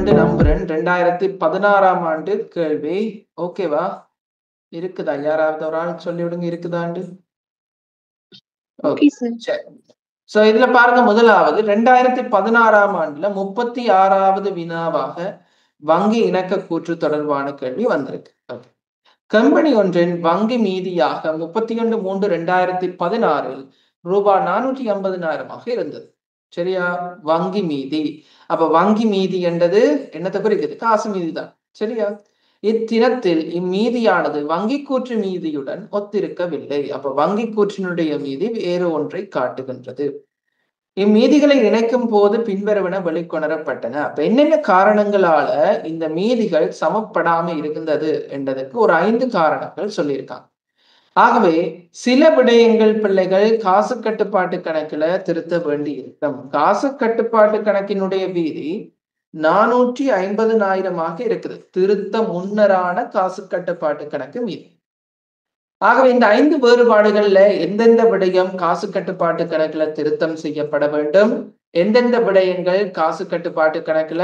என்று நம்புறேன். 2016ஆம் ஆண்டு கேள்வி. ஓகேவா? இருக்குதா? யாராவது ஒரு ஆள் சொல்லி விடுங்க இருக்குதாண்டு? ஓகே. Okay sir. சரி. சோ இதுல பாருங்க முதலாவது 2016ஆம் ஆண்டுல 36வது வினாவாக வங்கி இணக்க கூற்று தொடர்பான கேள்வி வந்திருக்கு. ஓகே. கம்பெனி ஒன்றின் வங்கி மீதியாக 31/3/2016 ரூபாய் 480,000 இருந்தது. சரியா? வங்கி மீதி. அப்ப வங்கி மீதி என்றது என்னத்தை குறிக்குது? காசு மீதிதான். சரியா? இத்தினத்தில் இம்மீதியானது வங்கி கூற்று மீதியுடன் ஒத்திருக்கவில்லை. அப்ப வங்கி கூற்றினுடைய மீதி வேறு ஒன்றை காட்டுகின்றது. இம்மீதிகளை இணைக்கும் போது பின்வருவன வெளிக்கொணரப்பட்டன. அப்ப என்னென்ன காரணங்களால இந்த மீதிகள் சமப்படாம இருக்கின்றது என்றதுக்கு ஒரு 5 காரணங்கள் சொல்லியிருக்காங்க. ஆகவே சில விடயங்கள் பிள்ளைகள் காசு கட்டுப்பாட்டு கணக்குல திருத்த வேண்டி இருக்கும். காசு கட்டுப்பாட்டு கணக்கினுடைய மீதி 450,000 இருக்குது. திருத்த முன்னரான காசு கட்டுப்பாட்டு கணக்கு மீதி. ஆகவே இந்த 5 வேறுபாடுகள்ல எந்தெந்த விடயம் காசு கட்டுப்பாட்டு கணக்குல திருத்தம் செய்யப்பட வேண்டும், எந்தெந்த விடயங்கள் காசு கட்டுப்பாட்டு கணக்குல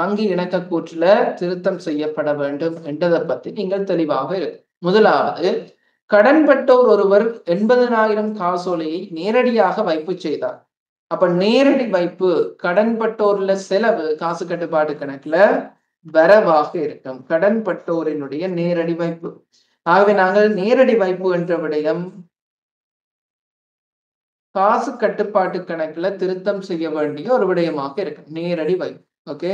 வங்கி இணக்க கூற்றுல திருத்தம் செய்யப்பட வேண்டும் என்றதை பத்தி நீங்கள் தெளிவாக இருக்கு. முதலாவது, கடன்பட்டோர் ஒருவர் 80,000 காசோலையை நேரடியாக வைப்பு செய்தார். அப்ப நேரடி வைப்பு கடன்பட்டோர்ல செலவு காசு கட்டுப்பாட்டு கணக்குல வரவாக இருக்கும். கடன்பட்டோரினுடைய நேரடி வைப்பு. ஆகவே நாங்கள் நேரடி வைப்பு என்ற விடயம் காசு கட்டுப்பாட்டு கணக்குல திருத்தம் செய்ய வேண்டிய ஒரு விடயமாக இருக்கு. நேரடி வைப்பு. ஓகே,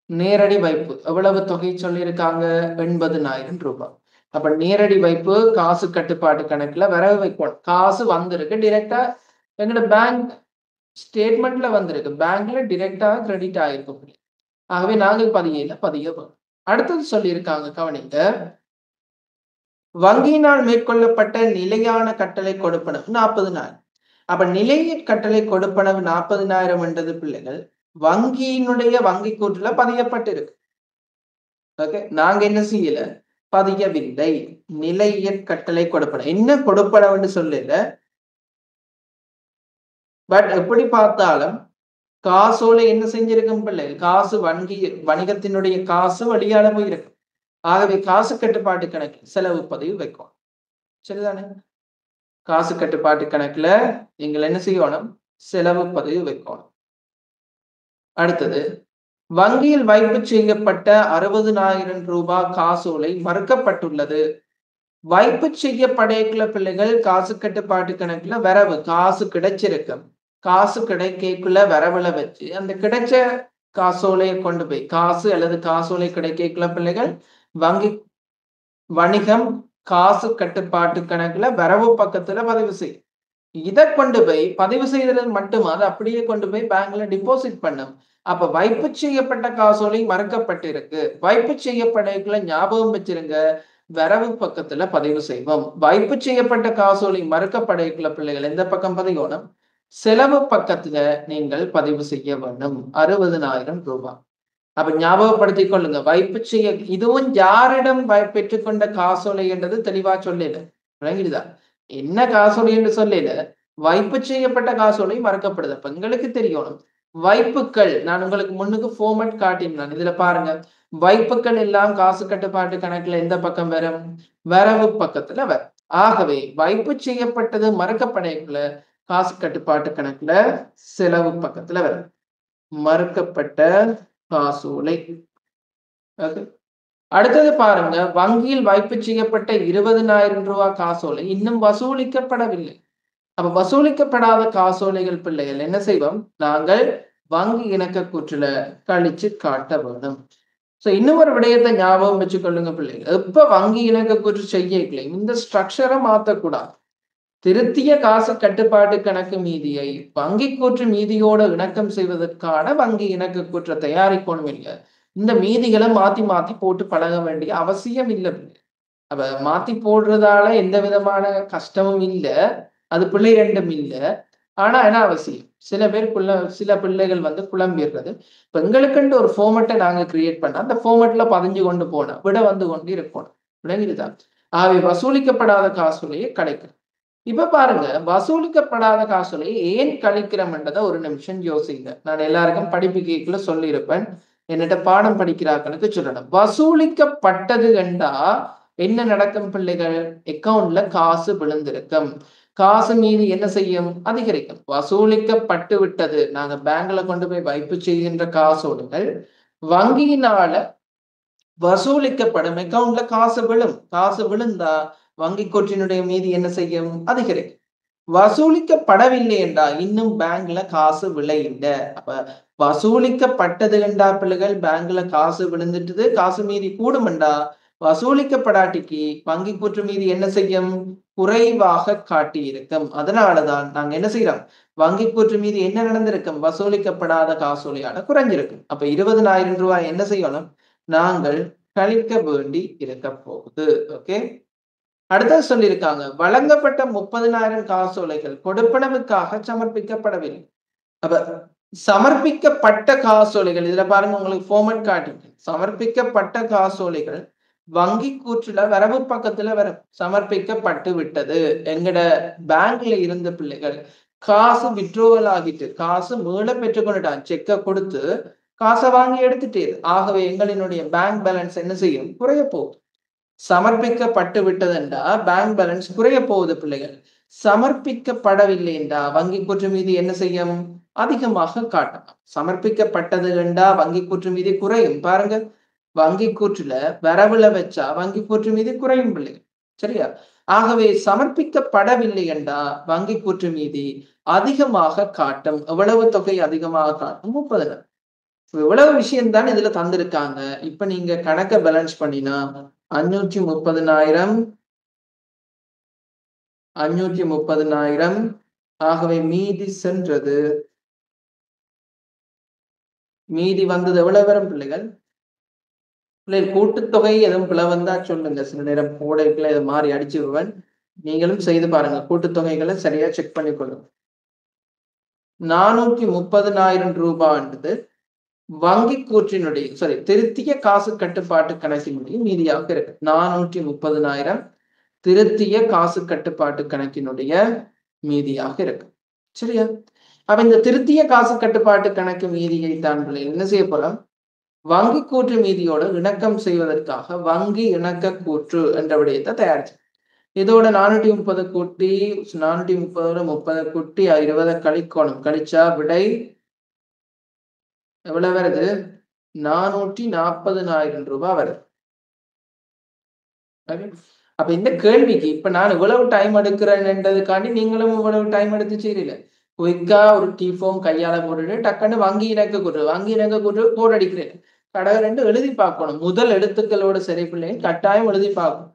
நேரடி வைப்பு எவ்வளவு தொகை சொல்லியிருக்காங்க? 80,000 ரூபாய். அப்ப நேரடி வைப்பு காசு கட்டுப்பாட்டு கணக்குல வரவு வைக்கணும். காசு வந்திருக்கு டிரெக்டா எங்களோட பேங்க் ஸ்டேட்மெண்ட்ல வந்திருக்கு. பேங்க்ல டிரெக்டா கிரெடிட் ஆயிருக்கும். ஆகவே நாங்கள் பதிய அடுத்தது சொல்லியிருக்காங்க, கவனிங்க. வங்கியினால் மேற்கொள்ளப்பட்ட நிலையான கட்டளை கொடுப்பனவு 40,000. அப்ப நிலைய கட்டளை கொடுப்பனவு 40,000 என்றது பிள்ளைகள் வங்கியினுடைய வங்கி கூற்றுல பதியப்பட்டிருக்கு. ஓகே, நாங்க என்ன செய்யல? பதியவில்லை. நிலைய கட்டளை கொடுப்பனவு என்ன கொடுப்பனவுன்னு சொல்லல. பட் எப்படி பார்த்தாலும் காசோலை என்ன செஞ்சிருக்கும் பிள்ளைகள்? காசு வணிகத்தினுடைய காசு வழியால போயிருக்கு. ஆகவே காசு கட்டுப்பாட்டு கணக்கில் செலவு பதிவு வைக்கும். சரிதானே? காசு கட்டுப்பாட்டு கணக்குல நீங்கள் என்ன செய்யணும்? செலவு பதிவு வைக்கணும். அடுத்தது, வங்கியில் வைப்பு செய்யப்பட்ட 60,000 ரூபாய் காசோலை மறுக்கப்பட்டுள்ளது. வைப்பு செய்யப்படைக்குள்ள பிள்ளைகள் காசு கட்டுப்பாட்டு கணக்குல வரவு காசு கிடைச்சிருக்கு. காசு கிடைக்கக்குள்ள வரவுல வச்சு அந்த கிடைச்ச காசோலையை கொண்டு போய் காசு அல்லது காசோலை கிடைக்கக்குள்ள பிள்ளைகள் வணிகம் காசு கட்டுப்பாட்டு கணக்குல வரவு பக்கத்துல பதிவு செய்யும். இதை கொண்டு போய் பதிவு செய்தது மட்டும் அது அப்படியே கொண்டு போய் பேங்க்ல டிபாசிட் பண்ணும். அப்ப வைப்பு செய்யப்பட்ட காசோலை மறுக்கப்பட்டிருக்கு. வைப்பு செய்யப்படக்குள்ள ஞாபகம் வச்சிருங்க, வரவு பக்கத்துல பதிவு செய்வோம். வைப்பு செய்யப்பட்ட காசோலை மறுக்கப்படக்குள்ள பிள்ளைகள் எந்த பக்கம் பதியணும்? செலவு பக்கத்துல நீங்கள் பதிவு செய்ய வேண்டும். 60,000 ரூபாய். அப்ப ஞாபகப்படுத்திக் கொள்ளுங்க, வைப்பு செய்ய இதுவும் யாரிடம் பெற்றுக்கொண்ட காசோலை என்றது தெளிவா சொல்லல. விளங்கிடுதா? என்ன காசோலை என்று சொல்லல, வைப்பு செய்யப்பட்ட காசோலை மறக்கப்படுது. அப்ப எங்களுக்கு தெரியணும் வைப்புக்கள். நான் உங்களுக்கு முன்னுக்கு ஃபார்மட் காட்டினேன். இதுல பாருங்க, வைப்புக்கள் எல்லாம் காசு கட்டுப்பாட்டு கணக்குல எந்த பக்கம் வரும்? வரவு பக்கத்துல வரும். ஆகவே வைப்பு செய்யப்பட்டது மறுக்கப்படைக்குள்ள காசு கட்டுப்பாட்டு கணக்குல செலவு பக்கத்துல வரும். மறுக்கப்பட்ட காசோலை. அடுத்தது பாருங்க, வங்கியில் வைப்பு செய்யப்பட்ட 20,000 ரூபாய் காசோலை இன்னும் வசூலிக்கப்படவில்லை. அப்ப வசூலிக்கப்படாத காசோலைகள் பிள்ளைகள் என்ன செய்வோம்? நாங்கள் வங்கி இணக்க கூற்றுல கழிச்சு காட்ட வேண்டும். இன்னும் ஒரு விடயத்தை ஞாபகம் வச்சுக்கொள்ளுங்க பிள்ளைகள். எப்ப வங்கி இணக்க கூற்று செய்யல இந்த ஸ்ட்ரக்சரை மாத்தக்கூடாது. திருத்திய காசு கட்டுப்பாட்டு கணக்கு மீதியை வங்கி கூற்று மீதியோட இணக்கம் செய்வதற்கான வங்கி இணக்க கூற்றை தயாரிக்கணும் இல்லை. இந்த மீதிகளை மாத்தி மாத்தி போட்டு பழக வேண்டிய அவசியம் இல்லை. அப்ப மாத்தி போடுறதால எந்த விதமான கஷ்டமும் இல்லை, அது பிள்ளை ரெண்டும் இல்லை. ஆனா என்ன அவசியம்? சில பிள்ளைகள் குழம்பிடுறது. இப்ப எங்களுக்குன்ட்டு ஒரு ஃபார்மட்டை நாங்க கிரியேட் பண்ண அந்த ஃபார்மட்ல பதிஞ்சு கொண்டு போனோம், விட வந்து கொண்டு இருக்கணும். விளங்கிடுதா? ஆகவே வசூலிக்கப்படாத காசோலையை கிடைக்கும். இப்ப பாருங்க, வசூலிக்கப்படாத காசோலை ஏன் கழிக்கிறோம்ன்றத ஒரு நிமிஷம் யோசிங்க. நான் எல்லாருக்கும் படிப்பு சொல்லியிருப்பேன். என்னட்ட பாடம் படிக்கிறார்களுக்கு சொல்லணும். வசூலிக்கப்பட்டது என்றா என்ன நடக்கும் பிள்ளைகள்? அக்கவுண்ட்ல காசு விழுந்திருக்கும். காசு மீது என்ன செய்யும்? அதிகரிக்கும். வசூலிக்கப்பட்டு விட்டது. நாங்க பேங்க்ல கொண்டு போய் வைப்பு செய்கின்ற காசோலைகள் வங்கியினால வசூலிக்கப்படும். அக்கவுண்ட்ல காசு விழும். காசு விழுந்தா வங்கி கொற்றினுடைய மீதி என்ன செய்யும்? அதிகரிக்கும். வசூலிக்கப்படவில்லை என்றா இன்னும் பேங்க்ல காசு விளையில்ல. அப்ப வசூலிக்கப்பட்டது என்றா பிள்ளைகள் பேங்க்ல காசு விழுந்துட்டுது, காசு மீதி கூடுமெண்டா வசூலிக்கப்படாட்டிக்கு வங்கி கூற்று மீதி என்ன செய்யும்? குறைவாக காட்டியிருக்கும். அதனாலதான் நாங்க என்ன செய்யறோம்? வங்கி கூற்று மீது என்ன நடந்திருக்கும்? வசூலிக்கப்படாத காசோலையால குறைஞ்சிருக்கும். அப்ப 20,000 ரூபாய் என்ன செய்யணும்? நாங்கள் கழிக்க வேண்டி இருக்க போகுது. ஓகே, அடுத்தது சொல்லியிருக்காங்க, வழங்கப்பட்ட 30,000 காசோலைகள் கொடுப்பனவுக்காக சமர்ப்பிக்கப்படவில்லை. அப்ப சமர்ப்பிக்கப்பட்ட காசோலைகள் இதுல பாருங்க, உங்களுக்கு ஃபார்மட் காட்டுங்க. சமர்ப்பிக்கப்பட்ட காசோலைகள் வங்கி கூற்றுல வரவு பக்கத்துல வரும். சமர்ப்பிக்கப்பட்டு விட்டது. எங்கட பேங்க்ல இருந்த பிள்ளைகள் காசு விட்ரோவல் ஆகிட்டு, காசு மீள பெற்றுக்கொண்டுட்டான். செக்க கொடுத்து காசை வாங்கி எடுத்துட்டே. ஆகவே எங்களினுடைய பேங்க் பேலன்ஸ் என்ன செய்யும்? குறைய போகுது. சமர்ப்பிக்கப்பட்டு விட்டது என்றா பேங்க் பேலன்ஸ் குறைய போகுது பிள்ளைகள். சமர்ப்பிக்கப்படவில்லை என்றா வங்கி கூற்று மீது என்ன செய்யும்? அதிகமாக காட்டலாம். சமர்ப்பிக்கப்பட்டது என்றா வங்கி கூற்று மீது குறையும். பாருங்க, வங்கி கூற்றுல வரவுல வச்சா வங்கி கூற்று மீது குறையும் பிள்ளைகள். சரியா? ஆகவே சமர்ப்பிக்கப்படவில்லை என்றா வங்கி கூற்று மீதி அதிகமாக காட்டும். எவ்வளவு தொகை அதிகமாக காட்டும்? 30,000. இவ்வளவு விஷயம் தான் இதுல தந்திருக்காங்க. இப்ப நீங்க கணக்க பேலன்ஸ் பண்ணினா 530,000 530,000. ஆகவே மீதி சென்றது. மீதி வந்தது எவ்வளவு வரும் பிள்ளைகள்? கூட்டுத்தொகை எதுவும் பிழை வந்தா சொல்லுங்க. சில நேரம் கோடைக்குள்ள இதை மாறி அடிச்சு விடுவேன். நீங்களும் செய்து பாருங்க. கூட்டுத்தொகைகளை சரியா செக் பண்ணி கொள்ளுங்க. 430,000 ரூபான்றது வங்கி கூற்றினுடைய திருத்திய காசு கட்டுப்பாட்டு கணக்கினுடைய மீதியாக இருக்கு. 430,000 திருத்திய காசு கட்டுப்பாட்டு கணக்கினுடைய மீதியாக இருக்கு. சரியா? அப்ப இந்த திருத்திய காசு கட்டுப்பாட்டு கணக்கு மீதியை தான் என்ன செய்ய போறோம்? வங்கி கூற்று மீதியோடு இணக்கம் செய்வதற்காக வங்கி இணக்க கூற்று என்ற விடயத்தை தயாரிச்சு, இதோட 430 கூட்டி 430 கூட்டி 20 கழிக்கணும். கழிச்சா விடை எவ்வளவு வருது? 440,000 ரூபாய் வருது. அப்ப இந்த கேள்விக்கு இப்ப நான் இவ்வளவு டைம் எடுக்கிறேன்ன்றதுக்காண்டி நீங்களும் இவ்வளவு டைம் எடுத்து செய்யல. குயிக்கா ஒரு டீ ஃபார்ம் கையால போட்டுட்டு டக்குன்னு வங்கி இணக்க கூற்று கோட் அடிக்கிறேன். கடை 2 எழுதி பார்க்கணும். முதல் எழுத்துக்களோட சரி பிள்ளைங்க கட்டாயம் எழுதி பார்க்கணும்.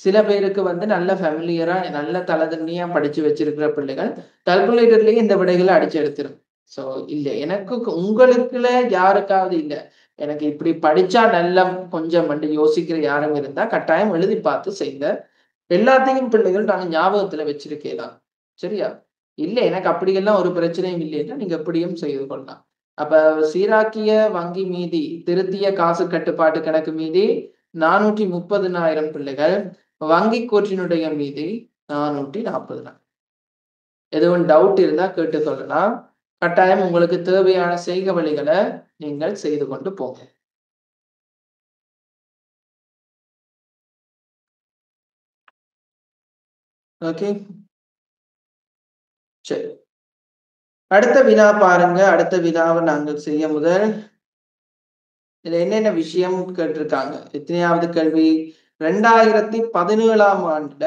சில பேருக்கு நல்ல ஃபேமிலியரா நல்ல தலதண்ணியா படிச்சு வச்சிருக்கிற பிள்ளைகள் கால்குலேட்டர்லயே இந்த விடைகளை அடிச்சு எடுத்துரும். சோ இல்ல, எனக்கு உங்களுக்குள்ள யாருக்காவது இல்ல எனக்கு இப்படி படிச்சா நல்லா கொஞ்சம் யோசிக்கிற யாரும் இருந்தா கட்டாயம் எழுதி பார்த்து செய்த எல்லாத்தையும் பிள்ளைகள் நாங்க ஞாபகத்துல வச்சிருக்கலாம். சரியா? இல்ல எனக்கு அப்படியெல்லாம் ஒரு பிரச்சனையும் இல்லைன்னா நீங்க எப்படியும் செய்து கொள்ளலாம். அப்ப சீராக்கிய வங்கி மீதி திருத்திய காசு கட்டுப்பாட்டு கணக்கு மீதி 430,000 பிள்ளைகள். வங்கி கூற்றினுடைய மீதி 440,000. எதுவும் டவுட் இருந்தா கேட்டு சொல்லலாம். கட்டாயம் உங்களுக்கு தேவையான செய்க வழிகளை நீங்கள் செய்து கொண்டு போங்க. ஓகே, சரி. அடுத்த வினா பாருங்க. அடுத்த வினாவை நாங்கள் செய்ய முதல் இதுல என்னென்ன விஷயம் கேட்டிருக்காங்க. எத்தனையாவது கேள்வி? 2017ஆம் ஆண்டுல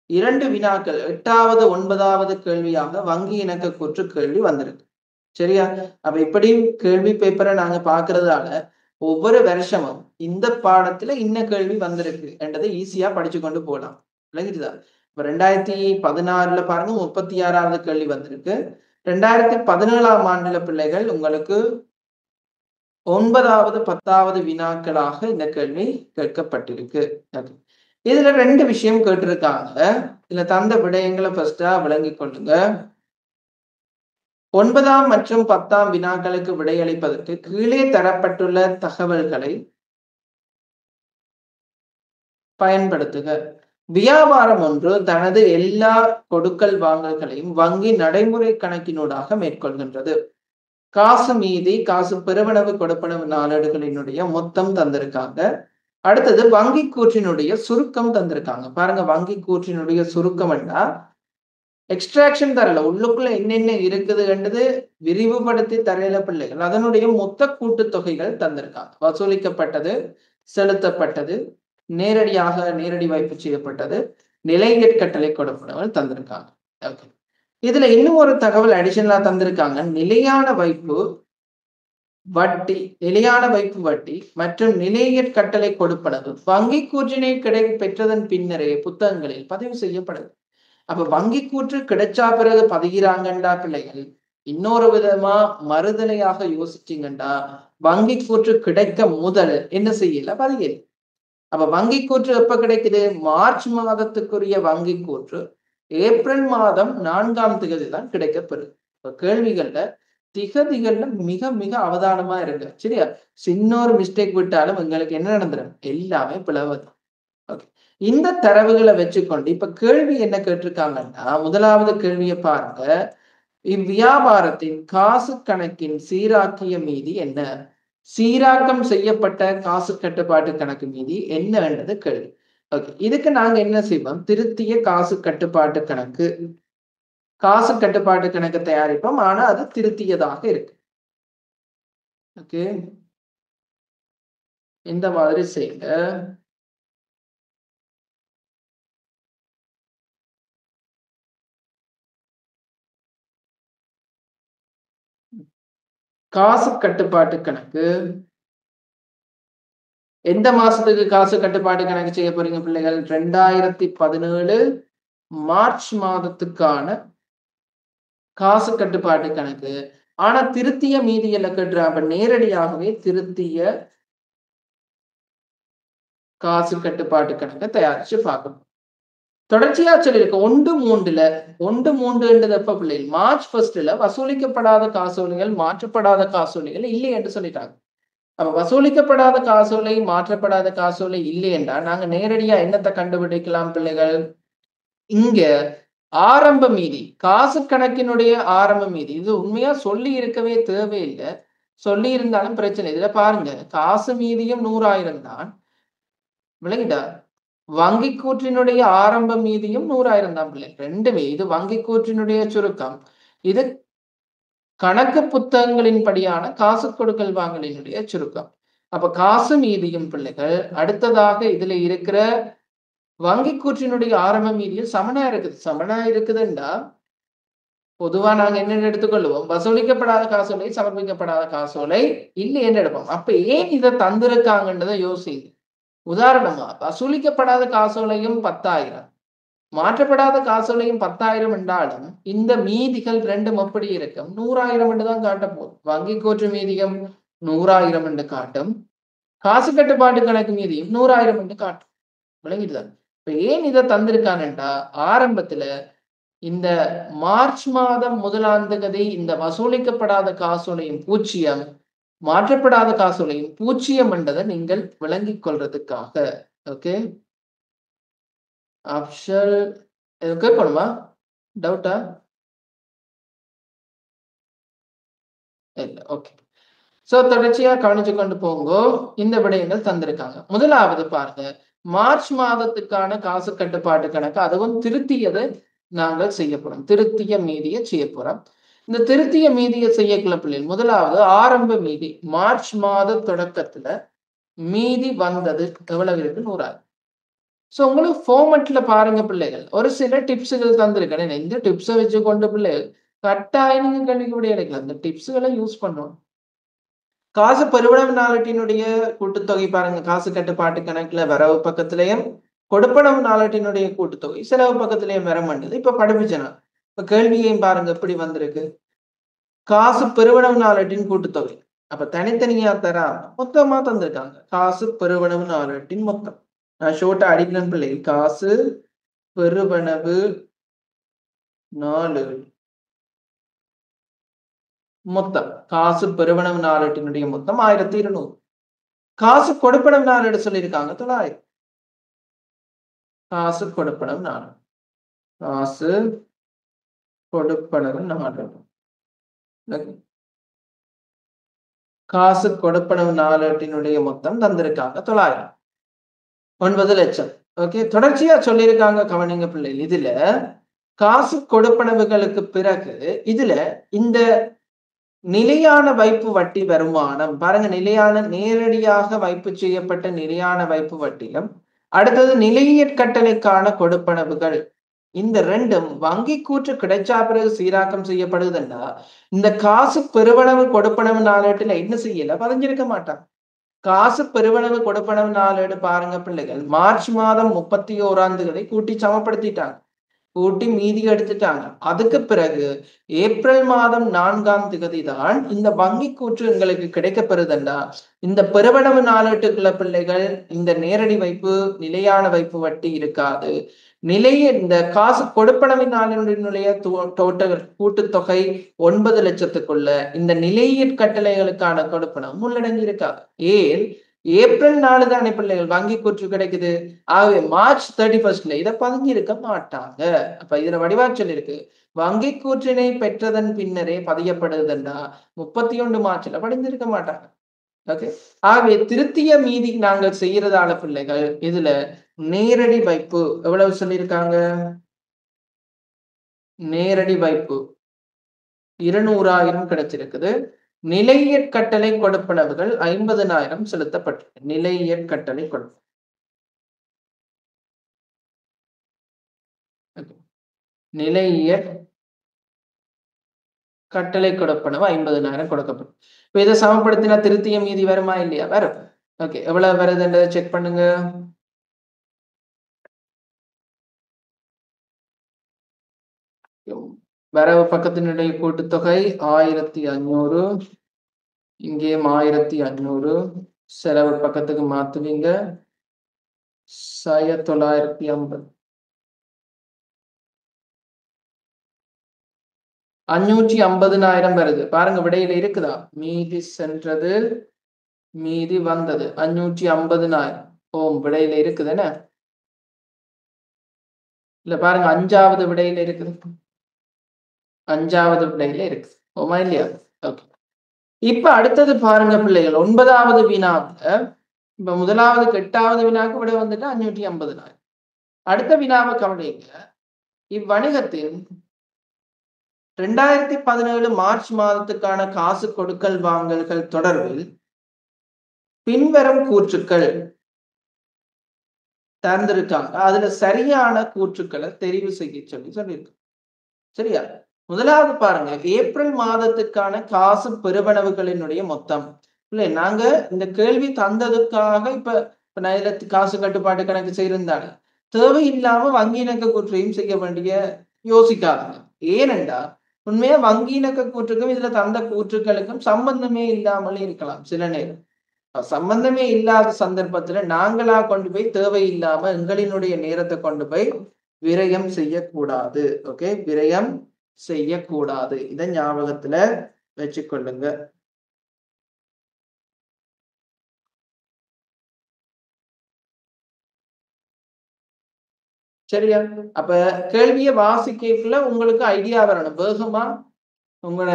2 வினாக்கள் 8வது 9வது கேள்வியாக வங்கி இணக்க கூற்று கேள்வி வந்திருக்கு. சரியா? அப்ப இப்படி கேள்வி பேப்பரை நாங்க பாக்குறதால ஒவ்வொரு வருஷமும் இந்த பாடத்துல இன்ன கேள்வி வந்திருக்கு என்றதை ஈஸியா படிச்சு கொண்டு போகலாம். விளங்கிட்டுதா? இப்ப 2016ல பாருங்க 36வது கேள்வி வந்திருக்கு. 2017ஆம் ஆண்டுல பிள்ளைகள் உங்களுக்கு 9வது 10வது வினாக்களாக இந்த கேள்வி கேட்கப்பட்டிருக்கு. இதுல 2 விஷயம் கேட்டிருக்காங்க. இதுல தந்த விடயங்களை ஃபர்ஸ்டா விளங்கிக் கொள்ளுங்க. 9ஆம் மற்றும் 10ஆம் வினாக்களுக்கு விடையளிப்பதற்கு கீழே தரப்பட்டுள்ள தகவல்களை பயன்படுத்துக. வியாபாரம் ஒன்று தனது எல்லா கொடுக்கல் வாங்கல்களையும் வங்கி நடைமுறை கணக்கினூடாக மேற்கொள்கின்றது. காசு மீதி, காசு பெருவனவு கொடுப்பனவு நாளேடுகளினுடைய மொத்தம் தந்திருக்காங்க. அடுத்தது வங்கி கூற்றினுடைய சுருக்கம் தந்திருக்காங்க. பாருங்க, வங்கி கூற்றினுடைய சுருக்கம் என்ன, எக்ஸ்ட்ராக்ஷன் தரல, உள்ளுக்குள்ள என்னென்ன இருக்குதுன்றது விரிவுபடுத்தி தரையில பிள்ளைகள். அதனுடைய மொத்த கூட்டுத்தொகைகள் தந்திருக்காங்க. வசூலிக்கப்பட்டது, செலுத்தப்பட்டது, நேரடி வைப்பு செய்யப்பட்டது, நிலையற்கட்டளை கொடுப்பனவுகள் தந்திருக்காங்க. ஓகே, இதுல இன்னும் ஒரு தகவல் அடிஷனலா தந்திருக்காங்க. நிலையான வைப்பு வட்டி மற்றும் நிலையற்கட்டளை கொடுப்பனவு வங்கி கூற்றினை பெற்றதன் பின்னரே புத்தகங்களில் பதிவு செய்யப்படுது. அப்ப வங்கி கூற்று கிடைச்சா பிறகு பதிகிறாங்கண்டா பிள்ளைகள். இன்னொரு விதமா மறுதலையாக யோசிச்சீங்கண்டா, வங்கி கூற்று கிடைக்க முதல் என்ன செய்யல, பதியல. அப்ப வங்கி கூற்று எப்ப கிடைக்குது, மார்ச் மாதத்துக்குரிய வங்கி கூற்று ஏப்ரல் மாதம் 4ஆம் தேதி தான் கிடைக்கப்பெறுது. இப்ப கேள்விகள்ல திகதிகள்ல மிக மிக அவதானமா இருக்கு. சரியா, சின்ன ஒரு மிஸ்டேக் விட்டாலும் எங்களுக்கு என்ன நடந்துடும், எல்லாமே பிளவுது. ஓகே, இந்த தரவுகளை வச்சுக்கொண்டு இப்ப கேள்வி என்ன கேட்டிருக்காங்கன்னா, முதலாவது கேள்வியை பாருங்க. இவ்வியாபாரத்தின் காசு கணக்கின் சீராக்கிய மீதி என்ன, சீராக்கம் செய்யப்பட்ட காசு கட்டுப்பாட்டு கணக்கு மீதி என்னன்றது கேள்வி. ஓகே, இதுக்கு நாங்க என்ன செய்வோம், திருத்திய காசு கட்டுப்பாட்டு கணக்கு தயாரிப்போம். ஆனா அது திருத்தியதாக இருக்கு. ஓகே, இந்த மாதிரி செய்யுங்க. காசு கட்டுப்பாட்டு கணக்கு எந்த மாசத்துக்கு காசு கட்டுப்பாட்டு கணக்கு செய்ய போறீங்க பிள்ளைகள், 2017 மார்ச் மாதத்துக்கான காசு கட்டுப்பாட்டு கணக்கு. ஆனா திருத்திய மீதியில கட்டுற, அப்ப நேரடியாகவே திருத்திய காசு கட்டுப்பாட்டு கணக்கை தயாரிச்சு பார்க்கணும். தொடர்ச்சியா சொல்லியிருக்கு 1/3 எப்ப பிள்ளைகள், மார்ச் 1 வசூலிக்கப்படாத காசோலைகள், மாற்றப்படாத காசோலைகள் இல்லை என்று சொல்லிட்டாங்க. அப்ப வசூலிக்கப்படாத காசோலை, மாற்றப்படாத காசோலை இல்லை என்றால் நாங்க நேரடியா என்னத்தை கண்டுபிடிக்கலாம் பிள்ளைகள், இங்க ஆரம்ப மீதி, காசு கணக்கினுடைய ஆரம்ப மீதி. இது உண்மையா சொல்லி இருக்கவே தேவையில்லை, சொல்லி இருந்தாலும் பிரச்சனை. இதுல பாருங்க, காசு மீதியும் 100,000 தான், விளங்கிட்டா. வங்கி கூற்றினுடைய ஆரம்ப மீதியும் 100,000 தான் பிள்ளை. ரெண்டுமே, இது வங்கி கூற்றினுடைய சுருக்கம், இது கணக்கு புத்தகங்களின் படியான காசு கொடுக்கல் வாங்கலினுடைய சுருக்கம். அப்ப காசு மீதியும் பிள்ளைகள் அடுத்ததாக இதுல இருக்கிற வங்கி கூற்றினுடைய ஆரம்ப மீதியும் சமனா இருக்குதுண்டா, பொதுவா நாங்க என்னென்ன எடுத்துக்கொள்வோம், வசூலிக்கப்படாத காசோலை, சமர்ப்பிக்கப்படாத காசோலை இல்லை என்று எடுப்போம். அப்ப ஏன் இதை தந்திருக்காங்கன்றதை யோசிங்க. உதாரணமா, வசூலிக்கப்படாத காசோலையும் 10,000, மாற்றப்படாத காசோலையும் 10,000 என்றாலும் இந்த மீதிகள் ரெண்டும் எப்படி இருக்கும், 100,000 என்று தான் காட்ட போகுது. வங்கி கூற்று மீதியும் 100,000 என்று காட்டும், காசு கட்டுப்பாட்டு கணக்கு மீதியும் 100,000 என்று காட்டும். விளங்கிட்டுதான். இப்ப ஏன் இதை தந்திருக்கானேண்டா, ஆரம்பத்துல இந்த மார்ச் மாதம் 1ஆம் தேதி இந்த வசூலிக்கப்படாத காசோலையும் 0, மாற்றப்படாத காசோலையும் 0 என்றதை நீங்கள் விளங்கிக் கொள்றதுக்காக. ஓகே, ஆப்ஷன் கேட்கணுமா, டவுட்டா இல்ல. ஓகே, சோ தொடர்ச்சியா கவனிச்சு கொண்டு போங்க. இந்த விடயங்கள் தந்திருக்காங்க. முதலாவது பாருங்க, மார்ச் மாதத்துக்கான காசு கட்டுப்பாட்டு கணக்கு, அதுவும் திருத்தியதை நாங்கள் செய்ய போறோம். திருத்திய மீதியை செய்ய போறோம். இந்த திருத்திய மீதியை செய்யக்குள்ள பிள்ளைகள், முதலாவது ஆரம்ப மீதி, மார்ச் மாத தொடக்கத்துல மீதி வந்தது எவ்வளவு இருக்கு, 100,000. சோ உங்களுக்கு ஃபார்மட்ல பாருங்க பிள்ளைகள், ஒரு சில டிப்ஸுகள் தந்திருக்கேன். இந்த டிப்ஸை வச்சு கொண்டு பிள்ளைகள் கட்டாயம் நீங்க கேள்விக்கு விட எடுக்கலாம். இந்த டிப்ஸுகளை யூஸ் பண்ணுவோம். காசு பெருவனவு நாளேட்டினுடைய கூட்டுத்தொகை பாருங்க, காசு கட்டுப்பாட்டு கணக்குல வரவு பக்கத்திலையும், கொடுப்பனவு நாளேட்டினுடைய கூட்டுத்தொகை செலவு பக்கத்திலையும் வர மாட்டேது. இப்ப படிப்பிச்சனா, இப்ப கேள்வியையும் பாருங்க எப்படி வந்திருக்கு. காசு பெருவனவு நாளேட்டின் கூட்டுத்தொகை, அப்ப தனித்தனியா தரா மொத்தமா தந்திருக்காங்க. காசு பெருவனவு நாளேட்டின் மொத்தம், நான் ஷோர்ட்டா அடிக்கிறேன் பிள்ளை, காசு பெருவனவு நாளேடு மொத்தம், காசு பெருவனவு நாளேட்டினுடைய மொத்தம் 1200. காசு கொடுப்பனவு நாளேடு சொல்லியிருக்காங்க 900. காசு கொடுப்பனவு 4. காசு கொடுப்பனவு 4. காசு கொடுப்பனவு 4 மொத்தம் தந்திருக்காங்க 900. 9 லட்சம். ஓகே, தொடர்ச்சியா சொல்லியிருக்காங்க. கவனிங்க பிள்ளைகள், இதுல காசு கொடுப்பனவுகளுக்கு பிறகு இதுல இந்த நிலையான வைப்பு வட்டி வருமானம் பாருங்க, நிலையான நேரடியாக வைப்பு செய்யப்பட்ட நிலையான வைப்பு வட்டியும், அடுத்தது நிலையற்கட்டளைக்கான கொடுப்பனவுகள். இந்த ரெண்டும் வங்கி கூற்று கிடைச்சா பிறகு சீராக்கம் செய்யப்படுதுன்னா, இந்த காசு பெருவளவு கொடுப்பனவு நாளேட்டுல என்ன செய்யல, பதிஞ்சிருக்க மாட்டாங்க. காசு பெருவளவு கொடுப்பனவு நாளேடு பாருங்க பிள்ளைகள், மார்ச் மாதம் 31 கூட்டி சமப்படுத்திட்டாங்க, கூட்டி மீதி எடுத்துட்டாங்க. அதுக்கு பிறகு ஏப்ரல் மாதம் 4 தான் இந்த வங்கி கூற்று எங்களுக்கு கிடைக்கப்பெறுதுன்னா, இந்த பெருவளவு நாளேட்டுக்குள்ள பிள்ளைகள் இந்த நேரடி வைப்பு நிலையான வைப்பு வட்டி இருக்காது. இந்த காசு கொடுப்பனவின் நாளினுடைய டோட்டல் கூட்டுத்தொகை 9 லட்சத்துக்குள்ள இந்த நிலையற் கட்டளைகளுக்கான கொடுப்பனவும் உள்ளடங்கி இருக்காது. ஏன், ஏப்ரல் 4 தானே பிள்ளைகள் வங்கி கூற்று கிடைக்குது. ஆகவே மார்ச் 31 இதை பதிஞ்சிருக்க மாட்டாங்க. அப்ப இதுல வடிவா சொல்லிருக்கு, வங்கி கூற்றினை பெற்றதன் பின்னரே பதியப்படுதுன்னா 31 மார்ச்ல படிஞ்சிருக்க மாட்டாங்க. ஓகே, ஆகவே திருத்திய மீதி நாங்கள் செய்யறதால பிள்ளைகள் இதுல நேரடி வைப்பு எவ்வளவு சொல்லியிருக்காங்க, நேரடி வைப்பு 200,000 கிடைச்சிருக்குது. நிலையற்கட்டளை கொடுப்பனவுகள் 50,000 செலுத்தப்பட்டு நிலையற்கட்டளை கொடுப்பனவு. நிலையற் கட்டளை கொடுப்பனவு 50,000 கொடுக்கப்படும். இப்ப இதை சமப்படுத்தினா திருத்திய மீதி வருமா இல்லையா? வரும். ஓகே, எவ்வளவு வருதுன்றதை செக் பண்ணுங்க. வரவு பக்கத்தினுடைய கூட்டுத்தொகை 1500, இங்கேயும் 1500. செலவு பக்கத்துக்கு மாத்துவீங்க 1950. 550,000 வருது பாருங்க, விடையில இருக்குதா? மீதி சென்றது, மீதி வந்தது 550,000. ஓம், விடையில இருக்குதுன்னு இல்ல பாருங்க, 5வது விடையில இருக்குது. 5வது விடையில இருக்கு. ஓமா இல்லையா? ஓகே, இப்ப அடுத்தது பாருங்க பிள்ளைகள், 9வது வினாவுல இப்ப முதலாவது 8வது வினாக்கு விட வந்துட்டு 550,000. அடுத்த வினாவை கவனிங்க. இவ்வணிகத்தின் 2017 மார்ச் மாதத்துக்கான காசு கொடுக்கல் வாங்கல்கள் தொடர்பில் பின்வரும் கூற்றுக்கள் தந்திருக்காங்க. அதுல சரியான கூற்றுக்களை தெரிவு செய்ய சொல்லியிருக்கு. சரியா? முதலாவது பாருங்க, ஏப்ரல் மாதத்துக்கான காசு பெறுவனவுகளினுடைய மொத்தம். இல்லை, நாங்க இந்த கேள்வி தந்ததுக்காக இப்ப நான் இதுல காசு கட்டுப்பாட்டு கணக்கு செய்திருந்தாங்க, தேவையில்லாம வங்கி இணக்க கூற்றையும் செய்ய வேண்டிய யோசிக்காதுங்க. ஏனென்றா உண்மையா வங்கி இணக்க கூற்றுக்கும் இதுல தந்த கூற்றுக்களுக்கும் சம்பந்தமே இல்லாமல் இருக்கலாம். சில நேரம் சம்பந்தமே இல்லாத சந்தர்ப்பத்துல நாங்களா கொண்டு போய் தேவையில்லாம எங்களினுடைய நேரத்தை கொண்டு போய் விரயம் செய்யக்கூடாது. ஓகே, விரயம் செய்யக்கூடாது. இதை ஞாபகத்துல வச்சுக்கொள்ளுங்க. சரியா? அப்ப கேள்வியை வாசிக்கல உங்களுக்கு ஐடியா வரணும். வேகமா உங்களோட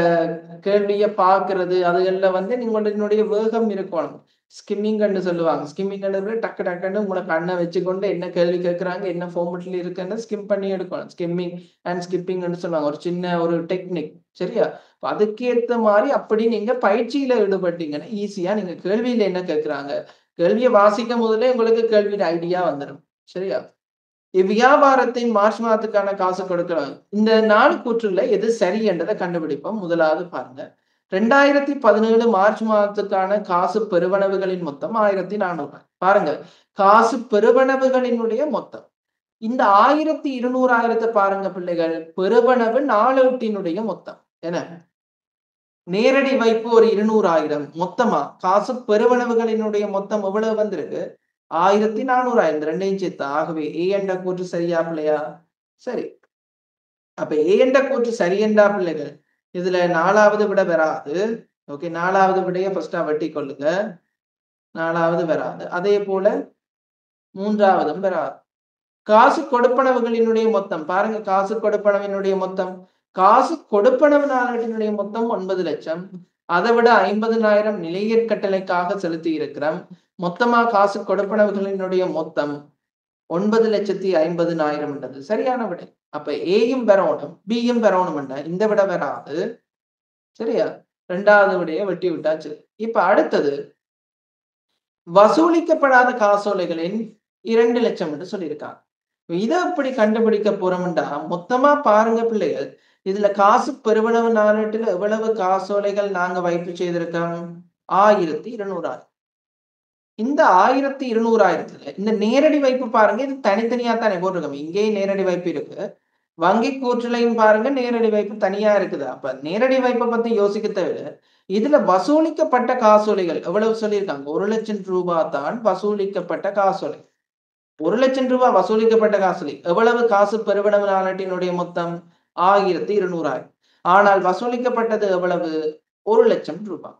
கேள்வியை பாக்குறது அதுகள்ல உங்களுடைய வேகம் இருக்கணும். ஸ்கிம்மிங் சொல்லுவாங்க. ஸ்கிம்மிங் டக்கு டக்குன்னு உங்களை கண்ணை வச்சுக்கொண்டு என்ன கேள்வி கேட்கறாங்க, என்ன ஃபார்மெட்ல இருக்குன்னு ஸ்கிம் பண்ணி எடுக்கணும். ஸ்கிம்மிங் அண்ட் ஸ்கிப்பிங் சொல்லுவாங்க. ஒரு சின்ன ஒரு டெக்னிக். சரியா? அதுக்கேற்ற மாதிரி அப்படி நீங்க பயிற்சியில ஈடுபட்டீங்கன்னா ஈஸியா நீங்க கேள்வியில என்ன கேட்கறாங்க, கேள்வியை வாசிக்கும் போதுல உங்களுக்கு கேள்வியோட ஐடியா வந்துடும். சரியா? இவ்வியாபாரத்தின் மார்ச் மாதத்துக்கான காசு கொடுக்கலாம். இந்த 4 கூற்றுல எது சரி என்றதை கண்டுபிடிப்போம். முதலாவது பாருங்க, 2017 மார்ச் மாதத்துக்கான காசு பெறுவனவுகளின் மொத்தம் 1400. பாருங்க, காசு பெறுவனவுகளினுடைய மொத்தம் இந்த 1200 பாருங்க பிள்ளைகள், பெறுவனவு நாளேட்டினுடைய மொத்தம் என்ன? நேரடி வைப்பு ஒரு 200,000. மொத்தமா காசு பெறுவனவுகளினுடைய மொத்தம் எவ்வளவு வந்திருக்கு? 1400 ரெண்டையும் சேர்த்து. ஆகவே ஏ என்ற கூற்று சரியா பிள்ளையா? சரி. அப்ப ஏ என்ற கூற்று சரி என்றா பிள்ளைகள் இதுல 4வது விட வராது. ஓகே, 4வது விடைய ஃபர்ஸ்டா வெட்டி கொள்ளுங்க. 4வது வராது. அதே போல 3வதும் வராது. காசு கொடுப்பனவுகளினுடைய மொத்தம் பாருங்க, காசு கொடுப்பனவினுடைய மொத்தம், காசு கொடுப்பனவு நாளேட்டினுடைய மொத்தம் 9 லட்சம். அதை விட 50,000 நிலையற் கட்டளைக்காக செலுத்தி இருக்கிறோம். மொத்தமா காசு கொடுப்பனவுகளினுடைய மொத்தம் 9,50,000 என்றது சரியான விடை. அப்ப ஏயும் பெறணும், பியும் பெறணும் என்ற இந்த விட வராது. சரியா? இரண்டாவது விடையை வெட்டி விட்டாச்சு. இப்ப அடுத்தது வசூலிக்கப்படாத காசோலைகளின் 2 லட்சம் என்று சொல்லியிருக்காங்க. இதை எப்படி கண்டுபிடிக்க போறோம்டா, மொத்தமா பாருங்க பிள்ளைகள், இதுல காசு பெறுவனவு நாளேட்டுல எவ்வளவு காசோலைகள் நாங்க வைப்பு செய்திருக்கோம்? 1200. இந்த 1200 இந்த நேரடி வைப்பு பாருங்க, இது தனித்தனியா தானே போட்டிருக்கோம். இங்கேயும் நேரடி வைப்பு இருக்கு, வங்கி கூற்றுலையும் பாருங்க நேரடி வைப்பு தனியா இருக்குது. அப்ப நேரடி வைப்பை பத்தி யோசிக்க தேவை. இதுல வசூலிக்கப்பட்ட காசோலைகள் எவ்வளவு சொல்லியிருக்காங்க? 1 லட்சம் ரூபாய் தான் வசூலிக்கப்பட்ட காசோலை. 1 லட்சம் ரூபாய் வசூலிக்கப்பட்ட காசோலை. எவ்வளவு காசு பெறுவனவு நாளேட்டினுடைய மொத்தம்? 1200. ஆனால் வசூலிக்கப்பட்டது எவ்வளவு? 1 லட்சம் ரூபாய்.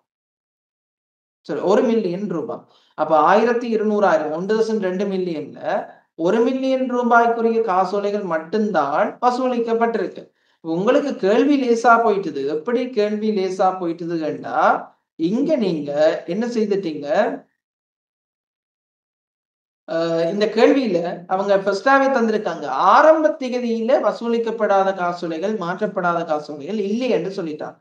சரி, 1 மில்லியன் ரூபாய். அப்ப 1200 1.2 மில்லியன்ல 1 மில்லியன் ரூபாய்க்குரிய காசோலைகள் மட்டும்தான் வசூலிக்கப்பட்டிருக்கு. உங்களுக்கு கேள்வி லேசா போயிட்டுது. எப்படி கேள்வி லேசா போயிட்டுதுன்னா, இங்க நீங்க என்ன செய்துட்டீங்க? இந்த கேள்வியில அவங்க ஃபர்ஸ்டாவே தந்திருக்காங்க, ஆரம்ப திகதியில வசூலிக்கப்படாத காசோலைகள், மாற்றப்படாத காசோலைகள் இல்லை என்று சொல்லிட்டாங்க.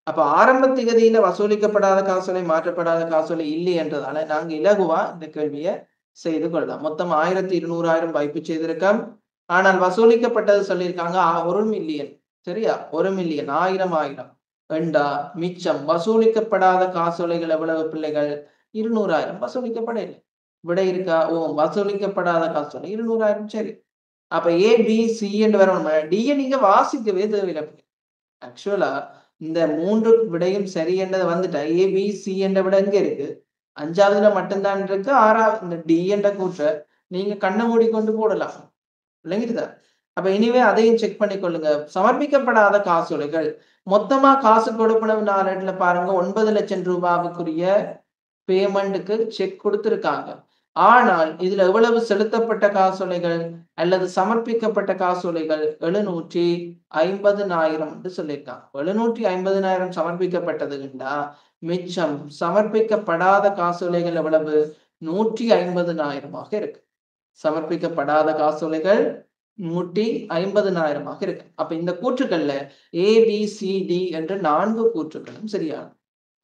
அப்ப ஆரம்ப திகதியில வசூலிக்கப்படாத காசோலை, மாற்றப்படாத காசோலை இல்லை என்றதால நாங்க இலகுவா இந்த கேள்வியை செய்து கொள்ளலாம். மொத்தம் 1200 வைப்பு செய்திருக்கோம். ஆனால் வசூலிக்கப்பட்டது சொல்லியிருக்காங்க 1 மில்லியன். சரியா? 1 மில்லியன், 1000 வேண்டா மிச்சம் வசூலிக்கப்படாத காசோலைகள் எவ்வளவு பிள்ளைகள்? 200,000 வசூலிக்கப்படவில்லை. விடை இருக்கா? வசூலிக்கப்படாத காசோலை 200,000. சரி, அப்ப ஏ பி சி என்று வரணும். டி நீங்க வாசிக்கவே தேவையில்லை. ஆக்சுவலா இந்த 3 விடையும் சரி என்றது வந்துட்டா ஏ பி சி என்ற விட எங்க இருக்கு? 5வதுல மட்டும்தான் இருக்கு. 6வது இந்த டி என்ற கூற்ற நீங்க கண்ணை மூடிக்கொண்டு போடலாம். விளங்கிடுதா? அப்ப இனிமே அதையும் செக் பண்ணிக்கொள்ளுங்க. சமர்ப்பிக்கப்படாத காசோலைகள் மொத்தமா காசு கொடுப்பனவு நாளேட்டுல பாருங்க 9 லட்சம் ரூபாவுக்குரிய பேமெண்ட்டுக்கு செக் கொடுத்திருக்காங்க. ஆனால் இதுல எவ்வளவு செலுத்தப்பட்ட காசோலைகள் அல்லது சமர்ப்பிக்கப்பட்ட காசோலைகள்? 750,000 என்று சொல்லியிருக்காங்க. 750,000 சமர்ப்பிக்கப்பட்டதுன்னா மிச்சம் சமர்ப்பிக்கப்படாத காசோலைகள் எவ்வளவு? 150,000 இருக்கு. சமர்ப்பிக்கப்படாத காசோலைகள் 150,000 இருக்கு. அப்ப இந்த கூற்றுக்கள்ல ஏ பி சி டி என்ற 4 கூற்றுகளும் சரியான.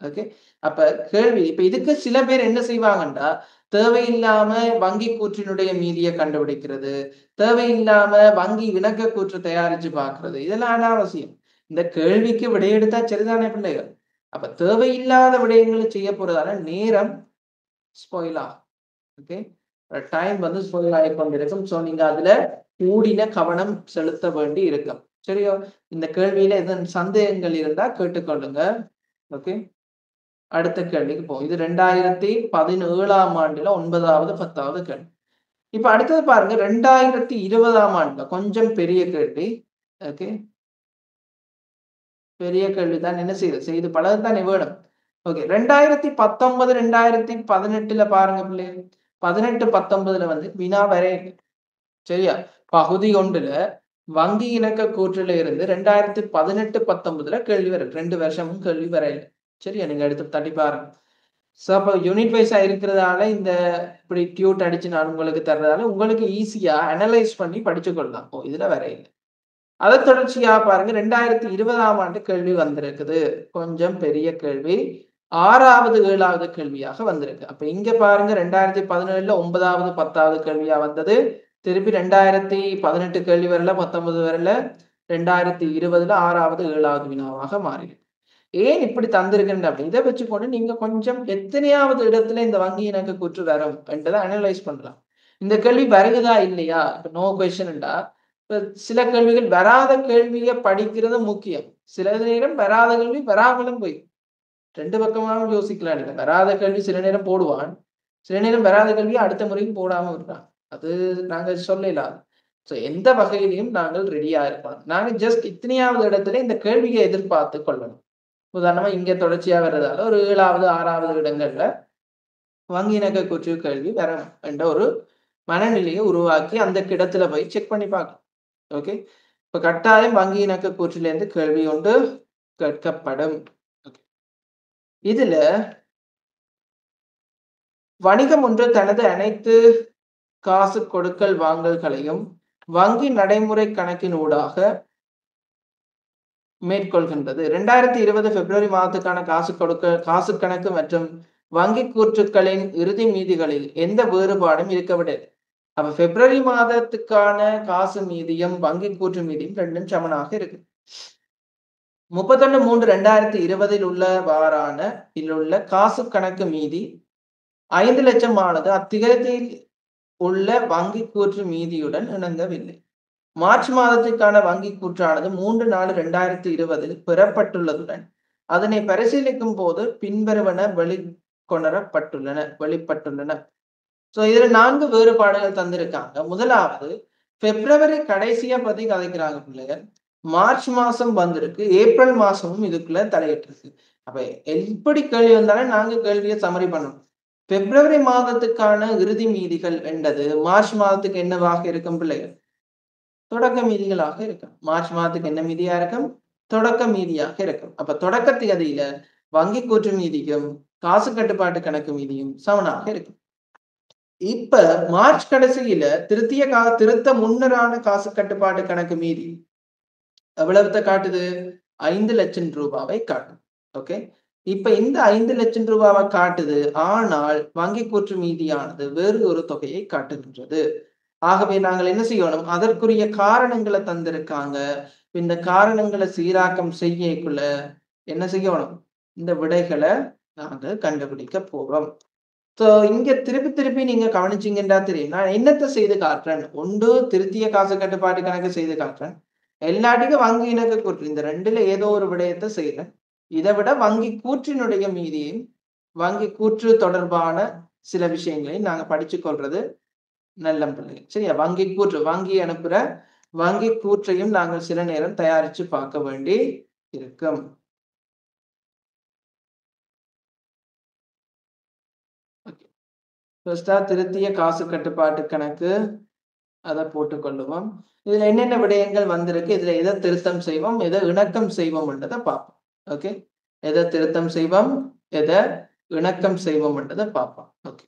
ஓகே, அப்ப கேள்வி இப்ப இதுக்கு சில பேர் என்ன செய்வாங்கன்னா, தேவையில்லாம வங்கி கூற்றினுடைய மீதியை கண்டுபிடிக்கிறது, தேவையில்லாம வங்கி இணக்க கூற்று தயாரிச்சு பார்க்கிறது, இதெல்லாம் அனாவசியம். இந்த கேள்விக்கு விடையெடுத்தா சரிதானே பிள்ளைகள்? அப்ப தேவையில்லாத விடயங்களை செய்ய போறதால நேரம் ஸ்பாயில் ஆகும். ஓகே, டைம் வந்து ஸ்பாயில் ஆகி கொண்டிருக்கும். ஸோ நீங்க அதுல கூடின கவனம் செலுத்த வேண்டி இருக்கும். சரியோ? இந்த கேள்வியில எதுவும் சந்தேகங்கள் இருந்தா கேட்டுக்கொள்ளுங்க. ஓகே, அடுத்த கேள்விக்கு போவோம். இது 2017ஆம் ஆண்டுல 9வது 10வது கேள்வி. இப்ப அடுத்தது பாருங்க, 2020ஆம் ஆண்டுல கொஞ்சம் பெரிய கேள்வி. ஓகே, பெரிய கேள்வி தான். என்ன செய்து பழகத்தானே வேணும். ஓகே, 2019 2018ல பாருங்க பிள்ளை, 18 19ல வந்து வினா வரையறை. சரியா? பகுதி 1ல வங்கி இணக்க கூற்றுல இருந்து 2018 19ல கேள்வி வரும். 2 வருஷமும் கேள்வி வரையல. சரியா? நீங்க எடுத்து தட்டி பாருங்க. சோ அப்ப யூனிட் வைஸா இருக்கிறதால இந்த இப்படி டியூட் அடிச்சு நான் உங்களுக்கு தர்றதால உங்களுக்கு ஈஸியா அனலைஸ் பண்ணி படிச்சு கொள்ளலாம். இதுல வரையில. அதை தொடர்ச்சியா பாருங்க, 2020ஆம் ஆண்டு கேள்வி வந்திருக்குது. கொஞ்சம் பெரிய கேள்வி. 6வது 7வது கேள்வியாக வந்திருக்கு. அப்ப இங்க பாருங்க, 2017ல 9வது 10வது கேள்வியா வந்தது. திருப்பி 2018 கேள்வி வரல, 19 வரல, 2020ல 6வது 7வது வினாவாக மாறிடுது. ஏன் இப்படி தந்திருக்கின்ற அப்படி இதை வச்சுக்கொண்டு நீங்க கொஞ்சம் எத்தனையாவது இடத்துல இந்த வங்கி இணக்க கூற்று வரும் என்றதை அனலைஸ் பண்ணலாம். இந்த கேள்வி வருகுதா இல்லையா? இப்ப நோ கொஸ்டின்டா, இப்ப சில கேள்விகள் வராத கேள்வியை படிக்கிறது முக்கியம். சில நேரம் வராத கேள்வி வராமலும் போய் 2 பக்கமாகவும் யோசிக்கலாம். நீங்க வராத கேள்வி சில நேரம் போடுவான், சில நேரம் வராத கேள்வியை அடுத்த முறையும் போடாம இருக்கான். அது நாங்க சொல்லலாம். சோ எந்த வகையிலையும் நாங்கள் ரெடியா இருப்போம். நாங்க ஜஸ்ட் இத்தனையாவது இடத்துல இந்த கேள்வியை எதிர்பார்த்து கொள்ளணும். உதாரணமா இங்க தொடர்ச்சியா வர்றதால ஒரு 7வது 6வது இடங்கள்ல வங்கி இணக்க கூற்று கேள்வி வரும் என்ற ஒரு மனநிலையை உருவாக்கி அந்த இடத்துல போய் செக் பண்ணி பார்க்கணும். ஓகே. இப்ப கட்டாயம் வங்கி இணக்க கூற்றிலிருந்து கேள்வி ஒன்று கேட்கப்படும். இதுல வணிகம் ஒன்று தனது அனைத்து காசு கொடுக்கல் வாங்கல்களையும் வங்கி நடைமுறை கணக்கின் ஊடாக மேற்கொள்கின்றது. 2020 பிப்ரவரி மாதத்துக்கான காசு கணக்கு மற்றும் வங்கி கூற்றுக்களின் இறுதி மீதிகளில் எந்த வேறுபாடும் இருக்கவில்லை. அப்ப பிப்ரவரி மாதத்துக்கான காசு மீதியும் வங்கி கூற்று மீதியும் ரெண்டும் சமனாக இருக்கு. 31/3/2020 உள்ள காசு கணக்கு மீதி 5 லட்சம் ஆனது அத்திகத்தில் உள்ள வங்கி கூற்று மீதியுடன் இணங்கவில்லை. மார்ச் மாதத்திற்கான வங்கி கூற்றானது 3/4/2020 பெறப்பட்டுள்ளதுடன் அதனை பரிசீலிக்கும் போது பின்வருவன வெளிப்பட்டுள்ளன. சோ இதுல 4 வேறுபாடுகள் தந்திருக்காங்க. முதலாவது, பிப்ரவரி கடைசியா பத்தி கதைக்கிறாங்க பிள்ளைகள். மார்ச் மாசம் வந்திருக்கு, ஏப்ரல் மாசமும் இதுக்குள்ள தலையிட்டு இருக்கு. அப்ப எப்படி கேள்வி வந்தாலும் நாங்க கேள்வியை சமரி பண்ணணும். பிப்ரவரி மாதத்துக்கான இறுதி மீதிகள் என்றது மார்ச் மாதத்துக்கு என்னவாக இருக்கும் பிள்ளைகள்? தொடக்க மீதிகளாக இருக்கும். மார்ச் மாதத்துக்கு என்ன மீதியா இருக்கும்? தொடக்க மீதியாக இருக்கும். அப்ப தொடக்க தேதியில வங்கி கூற்று மீதியும் காசு கட்டுப்பாட்டு கணக்கு மீதியும் சமனாக இருக்கும். இப்ப மார்ச் கடைசியில திருத்த முன்னரான காசு கட்டுப்பாட்டு கணக்கு மீதி எவ்வளவுத்த காட்டுது? 5 லட்சம் ரூபாவை காட்டுது. ஓகே. இப்ப இந்த 5 லட்சம் ரூபாவை காட்டுது. ஆனால் வங்கி கூற்று மீதியானது வேறு ஒரு தொகையை காட்டுகின்றது. ஆகவே நாங்கள் என்ன செய்யணும்? அதற்குரிய காரணங்களை தந்திருக்காங்க. இந்த காரணங்களை சீராக்கம் செய்யக்குள்ள என்ன செய்யணும்? இந்த விடைகளை நாங்கள் கண்டுபிடிக்க போறோம். சோ இங்க திருப்பி நீங்க கவனிச்சீங்கன்னா தெரியும். நான் என்னத்தை செய்து காட்டுறேன்? ஒன்று திருத்திய காசு கட்டுப்பாட்டு கணக்கு செய்து காட்டுறேன். எல்லாத்துக்கும் வங்கி இணக்க கூற்று, இந்த ரெண்டுல ஏதோ ஒரு விடயத்தை செய்யறேன். இதை விட வங்கி கூற்றினுடைய மீதியும் வங்கி கூற்று தொடர்பான சில விஷயங்களையும் நாங்க படிச்சு கொள்றது நல்ல பிள்ளைங்க. சரியா? வங்கி அனுப்புற வங்கி கூற்றையும் நாங்கள் சில நேரம் தயாரிச்சு பார்க்க வேண்டி இருக்கும். திருத்திய காசு கட்டுப்பாட்டு கணக்கு அதை போட்டுக்கொள்ளுவோம். இதுல என்னென்ன விடயங்கள் வந்திருக்கு, இதுல எதை திருத்தம் செய்வோம், எதை இணக்கம் செய்வோம்ன்றதை பார்ப்போம். ஓகே. எதை திருத்தம் செய்வோம், எதை இணக்கம் செய்வோம்ன்றதை பார்ப்போம். ஓகே.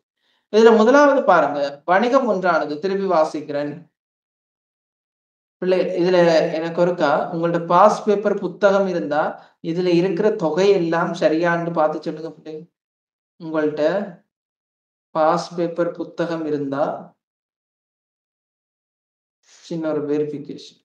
இதுல முதலாவது பாருங்க, வணிகம் ஒன்றானது. திருப்பி வாசிக்கிறேன் பிள்ளை. இதுல எனக்கு ஒருக்கா உங்கள்ட்ட பாஸ் பேப்பர் புத்தகம் இருந்தா இதுல இருக்கிற தொகை எல்லாம் சரியான்னு பார்த்து சொல்லுங்க பிள்ளை. உங்கள்ட்ட பாஸ் பேப்பர் புத்தகம் இருந்தா சின்ன ஒரு வெரிஃபிகேஷன்.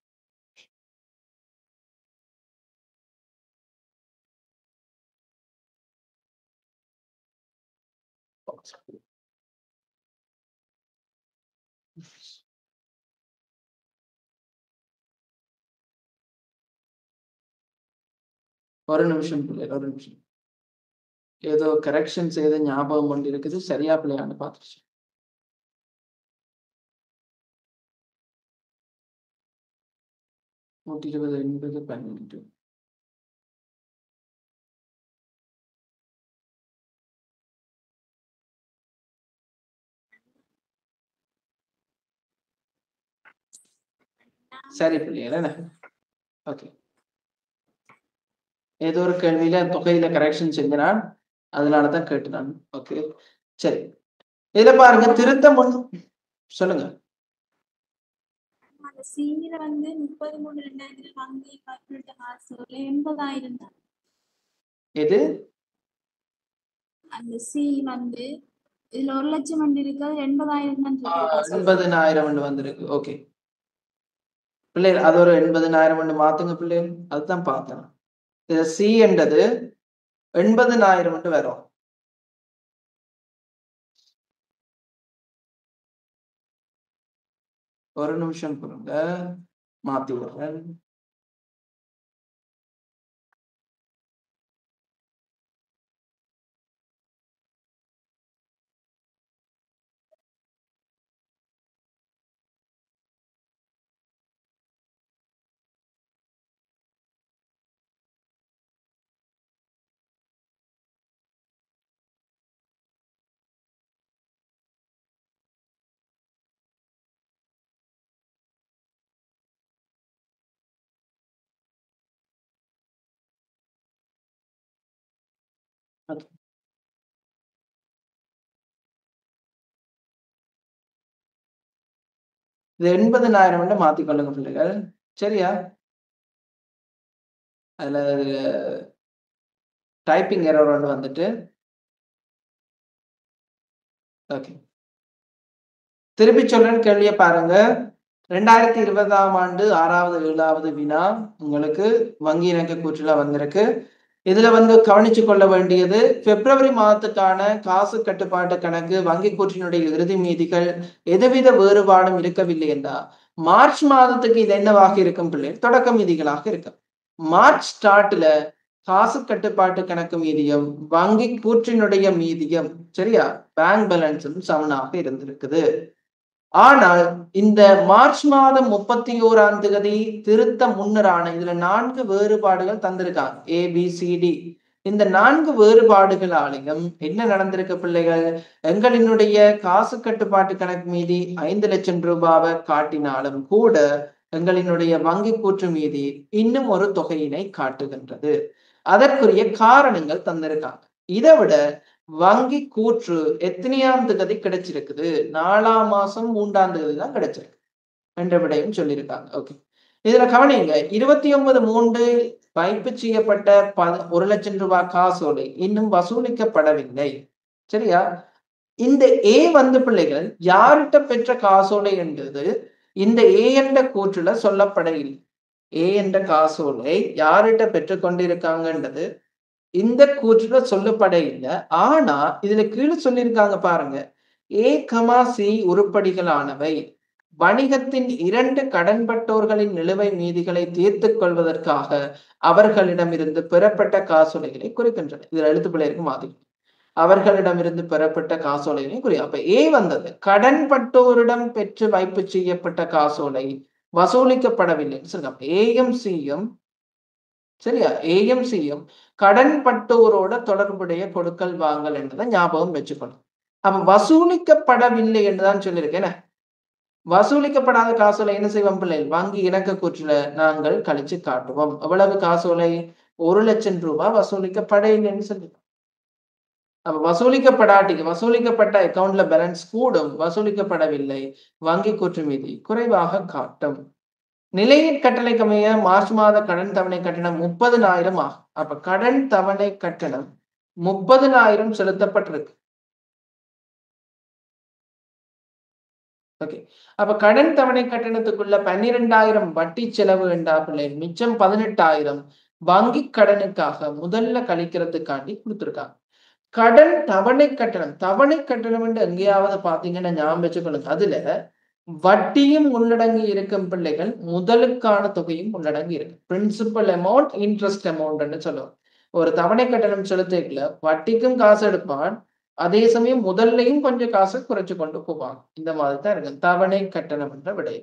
ஒரு நிமிஷம் பிள்ளை, ஒரு நிமிஷம். ஏதோ கரெக்ஷன்ஸ் ஏதோ ஞாபகம் கொண்டு இருக்குது, சரியா பிள்ளையான்னு பார்த்துச்சு. நூற்றி 20 என்பது 12. சரி பிள்ளைங்கள. ஓகே. ஏதோ ஒரு கேள்வியில தொகையில கரெக்ஷன் செஞ்சான், அதனாலதான் கேட்டு நான். ஓகே. சரி, இதுல பாருங்க திருத்தம் ஒண்ணு சொல்லுங்க. சீல வந்து 33,2000 வாங்கி கட்டிட்ட காசு 80,000 தான். எது? அந்த சி வந்து இதுல 1 லட்சம் வந்து இருக்கு, 80,000 தான் இருக்கு. 80,000 வந்திருக்கு. ஓகே பிள்ளைகள், அது ஒரு 80,000 மாத்துங்க பிள்ளைகள். அதுதான் பார்த்தேன். இது சி என்றது 80,000 வரும். ஒரு நிமிஷம் பொறுங்க, மாத்தி விடுறேன். Okay. இது 80,000 மாத்திக்கொள்ளுங்க பிள்ளைகள். சரியா? அதுல டைப்பிங் எரர் ஒண்ணு வந்துட்டு. ஓகே. திருப்பி சொல்றேன், கேள்விய பாருங்க. 2020ஆம் ஆண்டு 6வது 7வது வினா உங்களுக்கு வங்கி இணக்க கூற்றுல வந்திருக்கு. இதுல கவனிச்சு கொள்ள வேண்டியது, பிப்ரவரி மாதத்துக்கான காசு கட்டுப்பாட்டு கணக்கு வங்கி கூற்றினுடைய இறுதி மீதிகள் எதுவித வேறுபாடும் இருக்கவில்லை என்றால், மார்ச் மாதத்துக்கு இது என்னவாக இருக்கும் பிள்ளை? தொடக்க மீதிகளாக இருக்கும். மார்ச் ஸ்டார்ட்ல காசு கட்டுப்பாட்டு கணக்கு மீதியம் வங்கி கூற்றினுடைய மீதியம் சரியா பேங்க் பேலன்ஸும் சமனாக இருந்திருக்குது. ஆனால் இந்த மார்ச் மாதம் 31ஆம் தேதி திருத்த முன்னரான இதுல 4 வேறுபாடுகள் தந்திருக்காங்க. ABCD. இந்த 4 வேறுபாடுகளாலையும் என்ன நடந்திருக்கு பிள்ளைகள்? எங்களினுடைய காசு கட்டுப்பாட்டு கணக்கு மீதி 5 லட்சம் ரூபாவை காட்டினாலும் கூட எங்களினுடைய வங்கி கூற்று மீதி இன்னும் ஒரு தொகையினை காட்டுகின்றது. அதற்குரிய காரணங்கள் தந்திருக்காங்க. இதை விட வங்கி கூற்று எத்தனையாம் தேதி கிடைச்சிருக்குது? 4ஆம் மாசம் 3ஆம் தேதி தான் கிடைச்சிருக்கு என்ற விடையும் சொல்லியிருக்காங்க. ஓகே, இதுல கவனிங்க, 29/3 வைப்பு செய்யப்பட்ட 1 லட்சம் ரூபாய் காசோலை இன்னும் வசூலிக்கப்படவில்லை. சரியா? இந்த ஏ பிள்ளைகள் யார்கிட்ட பெற்ற காசோலை என்றது இந்த ஏ என்ற கூற்றுல சொல்லப்படவில்லை. ஏ என்ற காசோலை யார்கிட்ட பெற்றுக் கொண்டிருக்காங்கன்றது இந்த கூற்றுல சொல்லப்பட இல்லை. ஆனா இதுல கீழே சொல்லியிருக்காங்க பாருங்க, A,C உருப்படிகளானவை வணிகத்தின் 2 கடன்பட்டோர்களின் நிலுவை மீதிகளை தீர்த்துக் கொள்வதற்காக அவர்களிடமிருந்து பெறப்பட்ட காசோலைகளை குறிக்கின்றன. இதுல எழுத்துப்பிழை இருக்கு, மாதிரி அவர்களிடமிருந்து பெறப்பட்ட காசோலைகளை குறி. அப்ப ஏ வந்தது கடன்பட்டோரிடம் பெற்று வைப்பு செய்யப்பட்ட காசோலை வசூலிக்கப்படவில்லைன்னு சொல்லுங்க. ஏயும் சியும் சரியா, ஏயும் சியும் கடன்பட்டோரோட தொடர்புடைய கொடுக்கல் வாங்கல் என்றதை ஞாபகம் வச்சுக்கணும். அப்ப வசூலிக்கப்படவில்லை என்றுதான் சொல்லியிருக்கேன். வசூலிக்கப்படாத காசோலை என்ன செய்வோம் பிள்ளைகள்? வங்கி இணக்க கூற்றுல நாங்கள் கழிச்சு காட்டுவோம். எவ்வளவு காசோலை? 1 லட்சம் ரூபாய் வசூலிக்கப்படவில்லைன்னு சொல்லி. அப்ப வசூலிக்கப்படாட்டிக்கு வசூலிக்கப்பட்ட அக்கவுண்ட்ல பேலன்ஸ் கூடும், வசூலிக்கப்படவில்லை வங்கி கூற்று மீதி குறைவாக காட்டும். நிலையின் கட்டளைக்கு அமைய மார்ச் மாத கடன் தவணை கட்டணம் 30,000 ஆகும். அப்ப கடன் தவணை கட்டணம் 30,000 செலுத்தப்பட்டிருக்கு. ஓகே, அப்ப கடன் தவணை கட்டணத்துக்குள்ள 12,000 வட்டி செலவு என்றா பிள்ளை, மிச்சம் 18,000 வங்கி கடனுக்காக முதல்ல கழிக்கிறதுக்காண்டி கொடுத்துருக்காங்க. கடன் தவணை கட்டணம், தவணை கட்டணம் என்று எங்கேயாவது பாத்தீங்கன்னா ஞாபகம் வச்சுக்கொள்ளுங்க. அதுல வட்டியும் உள்ளடங்கி இருக்கும் பிள்ளைகள், முதலுக்கான தொகையும் உள்ளடங்கி இருக்கு. பிரின்சிபல் அமௌண்ட், இன்ட்ரெஸ்ட் அமௌண்ட் சொல்லுவோம். ஒரு தவணை கட்டணம் செலுத்திக்கல வட்டிக்கும் காசு எடுப்பான், அதே சமயம் முதல்லையும் கொஞ்சம் காசு குறைச்சு கொண்டு போவாங்க. இந்த மாதிரி தான் இருக்கு தவணை கட்டணம் என்ற விடை.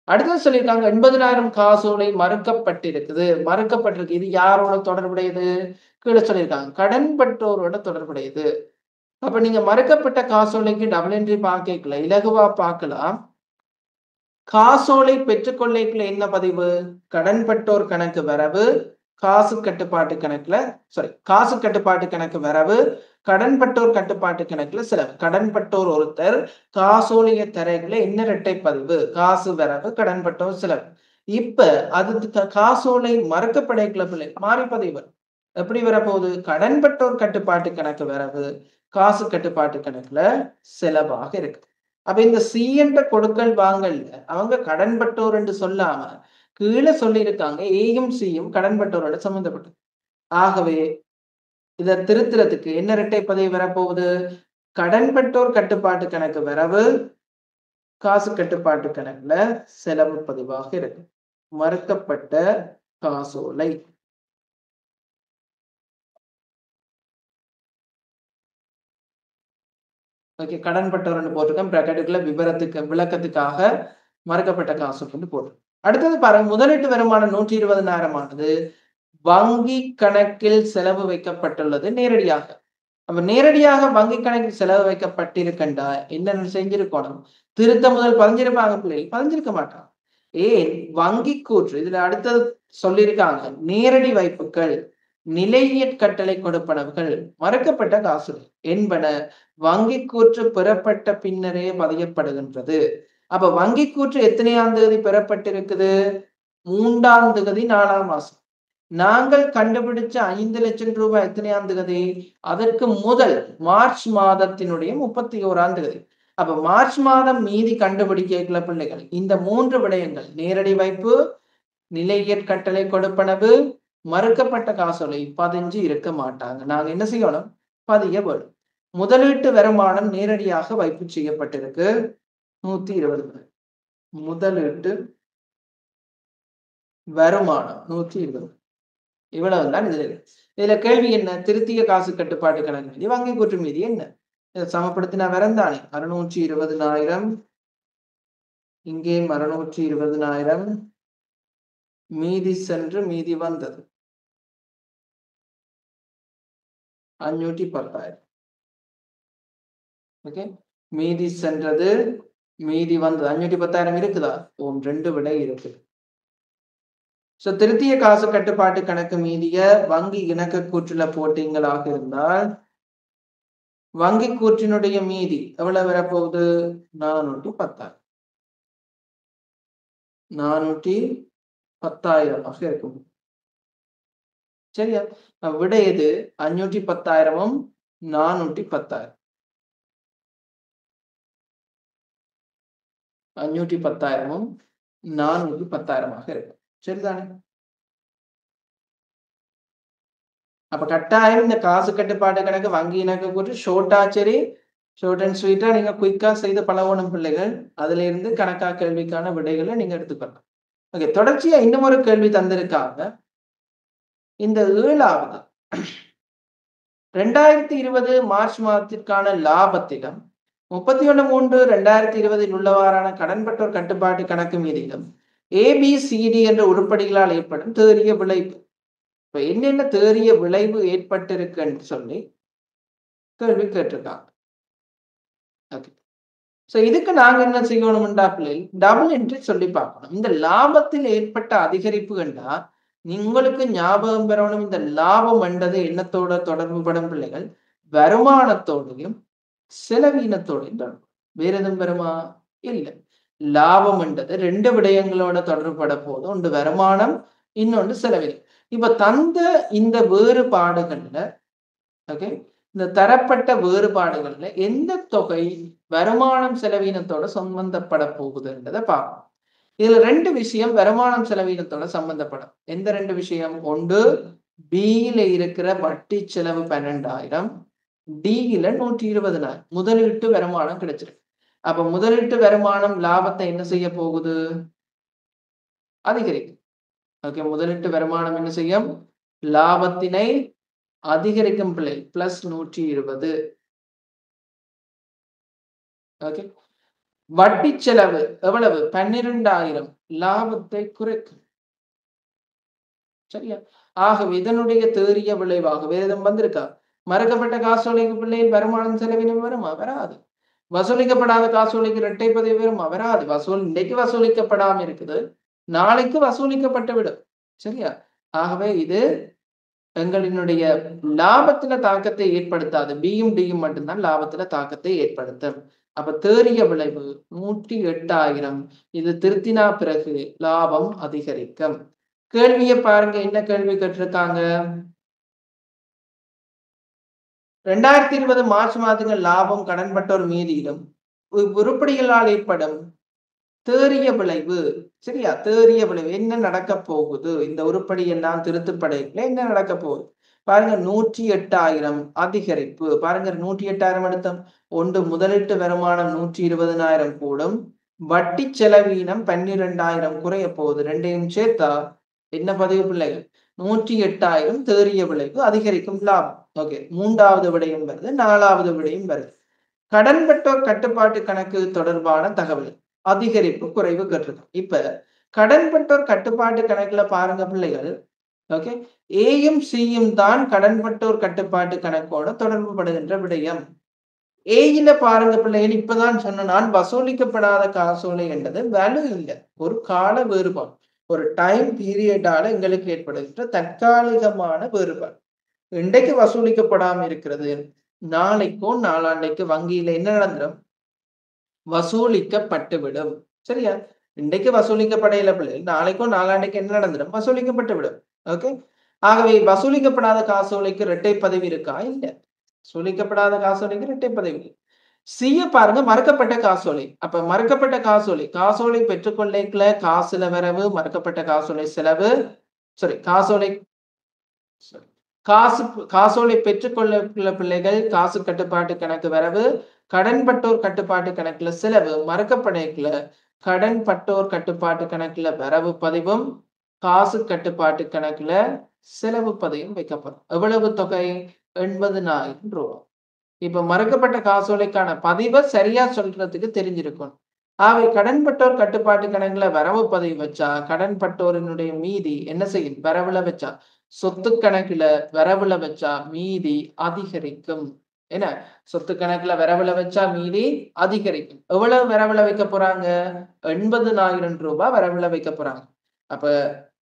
அடுத்தது சொல்லியிருக்காங்க 80,000 காசோலை மறுக்கப்பட்டிருக்குது. மறுக்கப்பட்டிருக்கு, இது யாரோட தொடர்புடையது? கீழே சொல்லியிருக்காங்க கடன்பட்டோரோட தொடர்புடையது. அப்ப நீங்க மறுக்கப்பட்ட காசோலைக்கு டபுள் என்ட்ரி பார்க்கல, இலகுவா பார்க்கலாம். காசோலை பெற்றுக்கொள்ளைக்குள்ள என்ன பதிவு? கடன்பட்டோர் கணக்கு வரவு, காசு கட்டுப்பாட்டு கணக்குல காசு கட்டுப்பாட்டு கணக்கு வரவு, கடன்பட்டோர் கட்டுப்பாட்டு கணக்குல செலவு. கடன்பட்டோர் ஒருத்தர் காசோலைய தரைக்குள்ள என்ன இரட்டை பதிவு? காசு வரவு, கடன்பட்டோர் செலவு. இப்ப அது காசோலை மறுக்கப்படைக்குள்ள பிள்ளை மாறி பதிவு எப்படி வரப்போகுது? கடன்பட்டோர் கட்டுப்பாட்டு கணக்கு வரவு, காசு கட்டுப்பாட்டு கணக்குல செலவாக இருக்கு. அப்ப இந்த சி என்ற கொடுக்கல் வாங்கல்ல அவங்க கடன்பட்டோர் என்று சொல்லாம கீழே சொல்லி இருக்காங்க ஏயும் சியும் கடன்பட்டோரோட சம்பந்தப்பட்டது. ஆகவே இதை திருத்துறதுக்கு என்ன இரட்டை பதிவு வரப்போகுது? கடன்பட்டோர் கட்டுப்பாட்டு கணக்கு வரவு, காசு கட்டுப்பாட்டு கணக்குல செலவு பதிவாக இருக்கு. மறுக்கப்பட்ட காசோலை ஓகே, கடன்பட்டவர் போட்டிருக்கேன் பிராக்கெட்டுக்குள்ள விவரத்துக்கு விளக்கத்துக்காக மறுக்கப்பட்ட காசு போட்டு. அடுத்தது பாருங்க, முதலீட்டு வருமானம் 120,000 ஆனது வங்கி கணக்கில் செலவு வைக்கப்பட்டுள்ளது நேரடியாக. அப்ப நேரடியாக வங்கி கணக்கில் செலவு வைக்கப்பட்டிருக்கண்டா என்ன செஞ்சிருக்கணும்? திருத்த முதல் பதிஞ்சிருப்பாங்க பிள்ளைகள், பதிஞ்சிருக்க மாட்டாங்க. ஏன்? வங்கி கூற்று இதுல அடுத்தது சொல்லியிருக்காங்க நேரடி வைப்புகள். நிலையியற் கட்டளை கொடுப்பனவுகள் மறக்கப்பட்ட காசோலை என்பன வங்கி கூற்று பெறப்பட்ட பின்னரே பதியப்படுகின்றது. அப்ப வங்கி கூற்று எத்தனையாம் தேதி பெறப்பட்டிருக்குது? 3ஆம் தேதி 4ஆம் மாசம். நாங்கள் கண்டுபிடிச்ச 5 லட்சம் ரூபாய் எத்தனையாம் தேதி? அதற்கு முதல் மார்ச் மாதத்தினுடைய 31ஆம் தேதி. அப்ப மார்ச் மாதம் மீதி கண்டுபிடிக்கல பிள்ளைகள். இந்த 3 விடயங்கள் நேரடி வைப்பு, நிலையியற் கட்டளை கொடுப்பனவு, மறுக்கப்பட்ட காசோலை பதிஞ்சு இருக்க மாட்டாங்க. நாங்க என்ன செய்யணும்? பதிய வேணும். முதலீட்டு வருமானம் நேரடியாக வைப்பு செய்யப்பட்டிருக்கு 120. முதலீட்டு வருமானம் 120. இவ்வளவுதான் இதுல இருக்கு. இதுல கேள்வி என்ன? திருத்திய காசு கட்டுப்பாட்டு கணக்கு மீதி, வங்கி கூற்று மீதி என்ன? இதை சமப்படுத்தினா வரந்தானே 620,000, இங்கே 620,000 மீதி சென்று மீதி வந்தது 510,000. ஓகே, மீதி சென்றது மீதி வந்தது 510,000 இருக்குதா? 2 விடை இருக்கு. சோ திருத்திய காசு கட்டுப்பாட்டு கணக்கு மீதிய வங்கி இணக்க கூற்றுல போட்டீங்களாக இருந்தால் வங்கி கூற்றினுடைய மீதி எவ்வளவு வரப்போகுது? 410,000. 410,000 இருக்கும். சரியா? விட எது? 510,000 410,000. 510,000 410,000 இருக்கும். சரிதானே? அப்ப கட்டாயம் இந்த காசு கட்டுப்பாட்டு கணக்கு வங்கி இணக்க கூற்று ஷோர்ட்டா சரி, ஷோர்ட் அண்ட் ஸ்வீட்டா நீங்க குயிக்கா செய்து பழகணும் பிள்ளைகள். அதுல இருந்து கணக்கா கேள்விக்கான விடைகளை நீங்க எடுத்துக்கணும். ஓகே, தொடர்ச்சியா இன்னும் ஒரு கேள்வி தந்திருக்காங்க. இந்த 7வது 2020 மார்ச் மாதத்திற்கான லாபத்திலும் 31/3/2020 உள்ளவாறான கடன்பட்டோர் கட்டுப்பாட்டு கணக்கு மீதிலும் ABCD என்ற உருப்படிகளால் ஏற்படும் தேறிய விளைவு. இப்ப என்னென்ன தேறிய விளைவு ஏற்பட்டிருக்குன்னு சொல்லி கேள்வி கேட்டிருக்காங்க. ஓகே, சோ இதுக்கு நாங்க என்ன செய்யணும்டா பிள்ளைகள்? டபுள் என்ட்ரி சொல்லி பார்க்கணும். இந்த லாபத்தில் ஏற்பட்ட அதிகரிப்பு கண்டா உங்களுக்கு ஞாபகம் பெறணும். இந்த லாபம் என்றது எண்ணத்தோட தொடர்பு படும் பிள்ளைகள் வருமானத்தோடையும் செலவீனத்தோடையும் தொடர்பு. வேற எதுவும் வருமா? இல்லை. லாபம் என்றது 2 விடயங்களோட தொடர்புபட போது, ஒன்று வருமானம், இன்னொன்று செலவீனம். இப்ப தந்த இந்த வேறுபாடுகள்ல ஓகே, இந்த தரப்பட்ட வேறுபாடுகள்ல எந்த தொகை வருமானம் செலவீனத்தோட சம்பந்தப்பட போகுதுன்றதை பார்க்கணும். இதுல 2 விஷயம் வருமானம் செலவீனத்தோட சம்பந்தப்படும். எந்த 2 விஷயம்? ஒன்று பியில இருக்கிற வட்டி செலவு 12,000, டியில 120,000 முதலீட்டு வருமானம் கிடைச்சிருக்கு. அப்ப முதலீட்டு வருமானம் லாபத்தை என்ன செய்ய போகுது? அதிகரிக்கும். ஓகே, முதலீட்டு வருமானம் என்ன செய்யும்? லாபத்தினை அதிகரிக்கும் பிள்ளை பிளஸ் 120. ஓகே, வட்டி செலவு எவ்வளவு? 12,000 லாபத்தை குறைக்கும். சரியா? ஆகவே இதனுடைய தேறிய விளைவாக வேற எதுவும் வந்திருக்கா? மறக்கப்பட்ட காசோலைக்கு பிள்ளையில் வருமானம் செலவினம் வருமா? வராது. வசூலிக்கப்படாத காசோலைக்கு இரட்டை பதிவு வருமா? வராது. இன்றைக்கு வசூலிக்கப்படாம இருக்குது, நாளைக்கு வசூலிக்கப்பட்டு விடும். சரியா? ஆகவே இது எங்களினுடைய லாபத்துல தாக்கத்தை ஏற்படுத்தாது. பியும் டியும் மட்டும்தான் லாபத்துல தாக்கத்தை ஏற்படுத்தும். அப்ப தேறிய விளைவு 108,000. இது திருத்தினா பிறகு லாபம் அதிகரிக்கும். கேள்வியை பாருங்க, என்ன கேள்வி கேட்டிருக்காங்க? 2020 மார்ச் மாதங்கள் லாபம் கடன்பட்டோர் மீதியிலும் உருப்படிகளால் ஏற்படும் தேறிய விளைவு. சரியா? தேறிய விளைவு என்ன நடக்க போகுது? இந்த உருப்படி எல்லாம் திருத்துப்படையில என்ன நடக்க போகுது பாருங்க. 108,000 அதிகரிப்பு. பாருங்க, 108,000 எடுத்தோம். ஒன்று முதலீட்டு வருமானம் 120,000 கூடும், வட்டி செலவீனம் 12,000 குறைய போகுது. ரெண்டையும் சேர்த்தா என்ன பதிவு பிள்ளைகள்? 108,000 தேறிய விளைவு அதிகரிக்கும் லாபம். ஓகே, 3வது விடையும் வருது, 4வது விடையும் வருது. கடன்பட்டோர் கட்டுப்பாட்டு கணக்கு தொடர்பான தகவல் அதிகரிப்பு குறைவு கேட்டிருக்கோம். இப்ப கடன்பட்டோர் கட்டுப்பாட்டு கணக்குல பாருங்க பிள்ளைகள். ஓகே, ஏயும் சியும் தான் கடன்பட்டோர் கட்டுப்பாட்டு கணக்கோட தொடர்பு படுகின்ற விடயம். ஏயில பாருங்க பிள்ளைகள், இப்பதான் சொன்ன நான் வசூலிக்கப்படாத காசோலை என்றது வேல்யூ இல்லை, ஒரு கால வேறுபாடு. ஒரு டைம் பீரியடால எங்களுக்கு ஏற்படுகின்ற தற்காலிகமான வேறுபாடு. இன்றைக்கு வசூலிக்கப்படாம இருக்கிறது. நாளைக்கோ நாளாண்டைக்கு வங்கியில என்ன நடந்துரும்? வசூலிக்கப்பட்டுவிடும். சரியா? இன்றைக்கு வசூலிக்கப்படையில பிள்ளைகள் நாளைக்கோ நாளாண்டைக்கு என்ன நடந்துரும்? வசூலிக்கப்பட்டுவிடும். ஓகே. ஆகவே வசூலிக்கப்படாத காசோலைக்கு இரட்டை பதிவு இருக்கா? இல்ல. வசூலிக்கப்படாத காசோலைக்கு இரட்டை பதிவு இல்லை. சிய பாருங்க, மறக்கப்பட்ட காசோலை. அப்ப மறக்கப்பட்ட காசோலை, காசோலை பெற்றுக்கொள்ளைக்குள்ள காசுல வரவு, மறக்கப்பட்ட காசோலை செலவு, சாரி காசோலை சாரி காசோலை பெற்றுக்கொள்ள பிள்ளைகள் காசு கட்டுப்பாட்டு கணக்கு வரவு, கடன்பட்டோர் கட்டுப்பாட்டு கணக்குல செலவு, மறக்கப்படைக்குள்ள கடன்பட்டோர் கட்டுப்பாட்டு கணக்குல வரவு பதிவும், காசு கட்டுப்பாட்டு கணக்குல செலவு பதிவும் வைக்கப்படும். எவ்வளவு தொகை? 80,000 ரூபாய். இப்ப மறக்கப்பட்ட காசோலைக்கான பதிவை சரியா சொல்றதுக்கு தெரிஞ்சிருக்கும். ஆகவே கடன்பட்டோர் கட்டுப்பாட்டு கணக்குல வரவு பதிவு வச்சா கடன்பட்டோரினுடைய மீதி என்ன செய்யும்? வரவுல வச்சா சொத்து கணக்குல வரவுல வச்சா மீதி அதிகரிக்கும். என்ன? சொத்து கணக்குல வரவுல வச்சா மீதி அதிகரிக்கும். எவ்வளவு வரவுல வைக்க போறாங்க? 80,000 ரூபாய் வரவுல வைக்க போறாங்க. அப்ப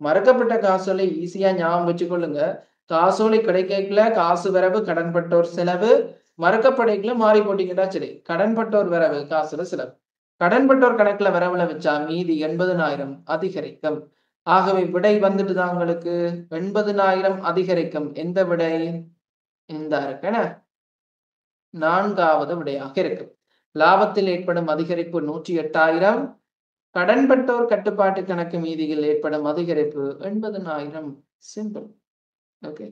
மறக்கப்பட்ட காசோலை ஈஸியா ஞாபகம் வச்சுக்கொள்ளுங்க. காசோலை கிடைக்கல காசு வரவு கடன்பட்டோர் செலவு, மறக்கப்படைக்குள்ள மாறி போட்டீங்கன்னா சரி. கடன்பட்டோர் வரவு காசுல செலவு. கடன்பட்டோர் கணக்குல வரவுல வச்சா மீதி 80,000 அதிகரிக்கும். ஆகவே விடை வந்துட்டு தான் உங்களுக்கு 80,000 அதிகரிக்கும். எந்த விடை? இந்த இருக்கு. நான்காவது விடையாக இருக்கு. லாபத்தில் ஏற்படும் அதிகரிப்பு 108,000. கடன்பட்டோர் கட்டுப்பாட்டு கணக்கு மீதியில் ஏற்படும் அதிகரிப்பு 80,000. சிம்பிள். ஓகே.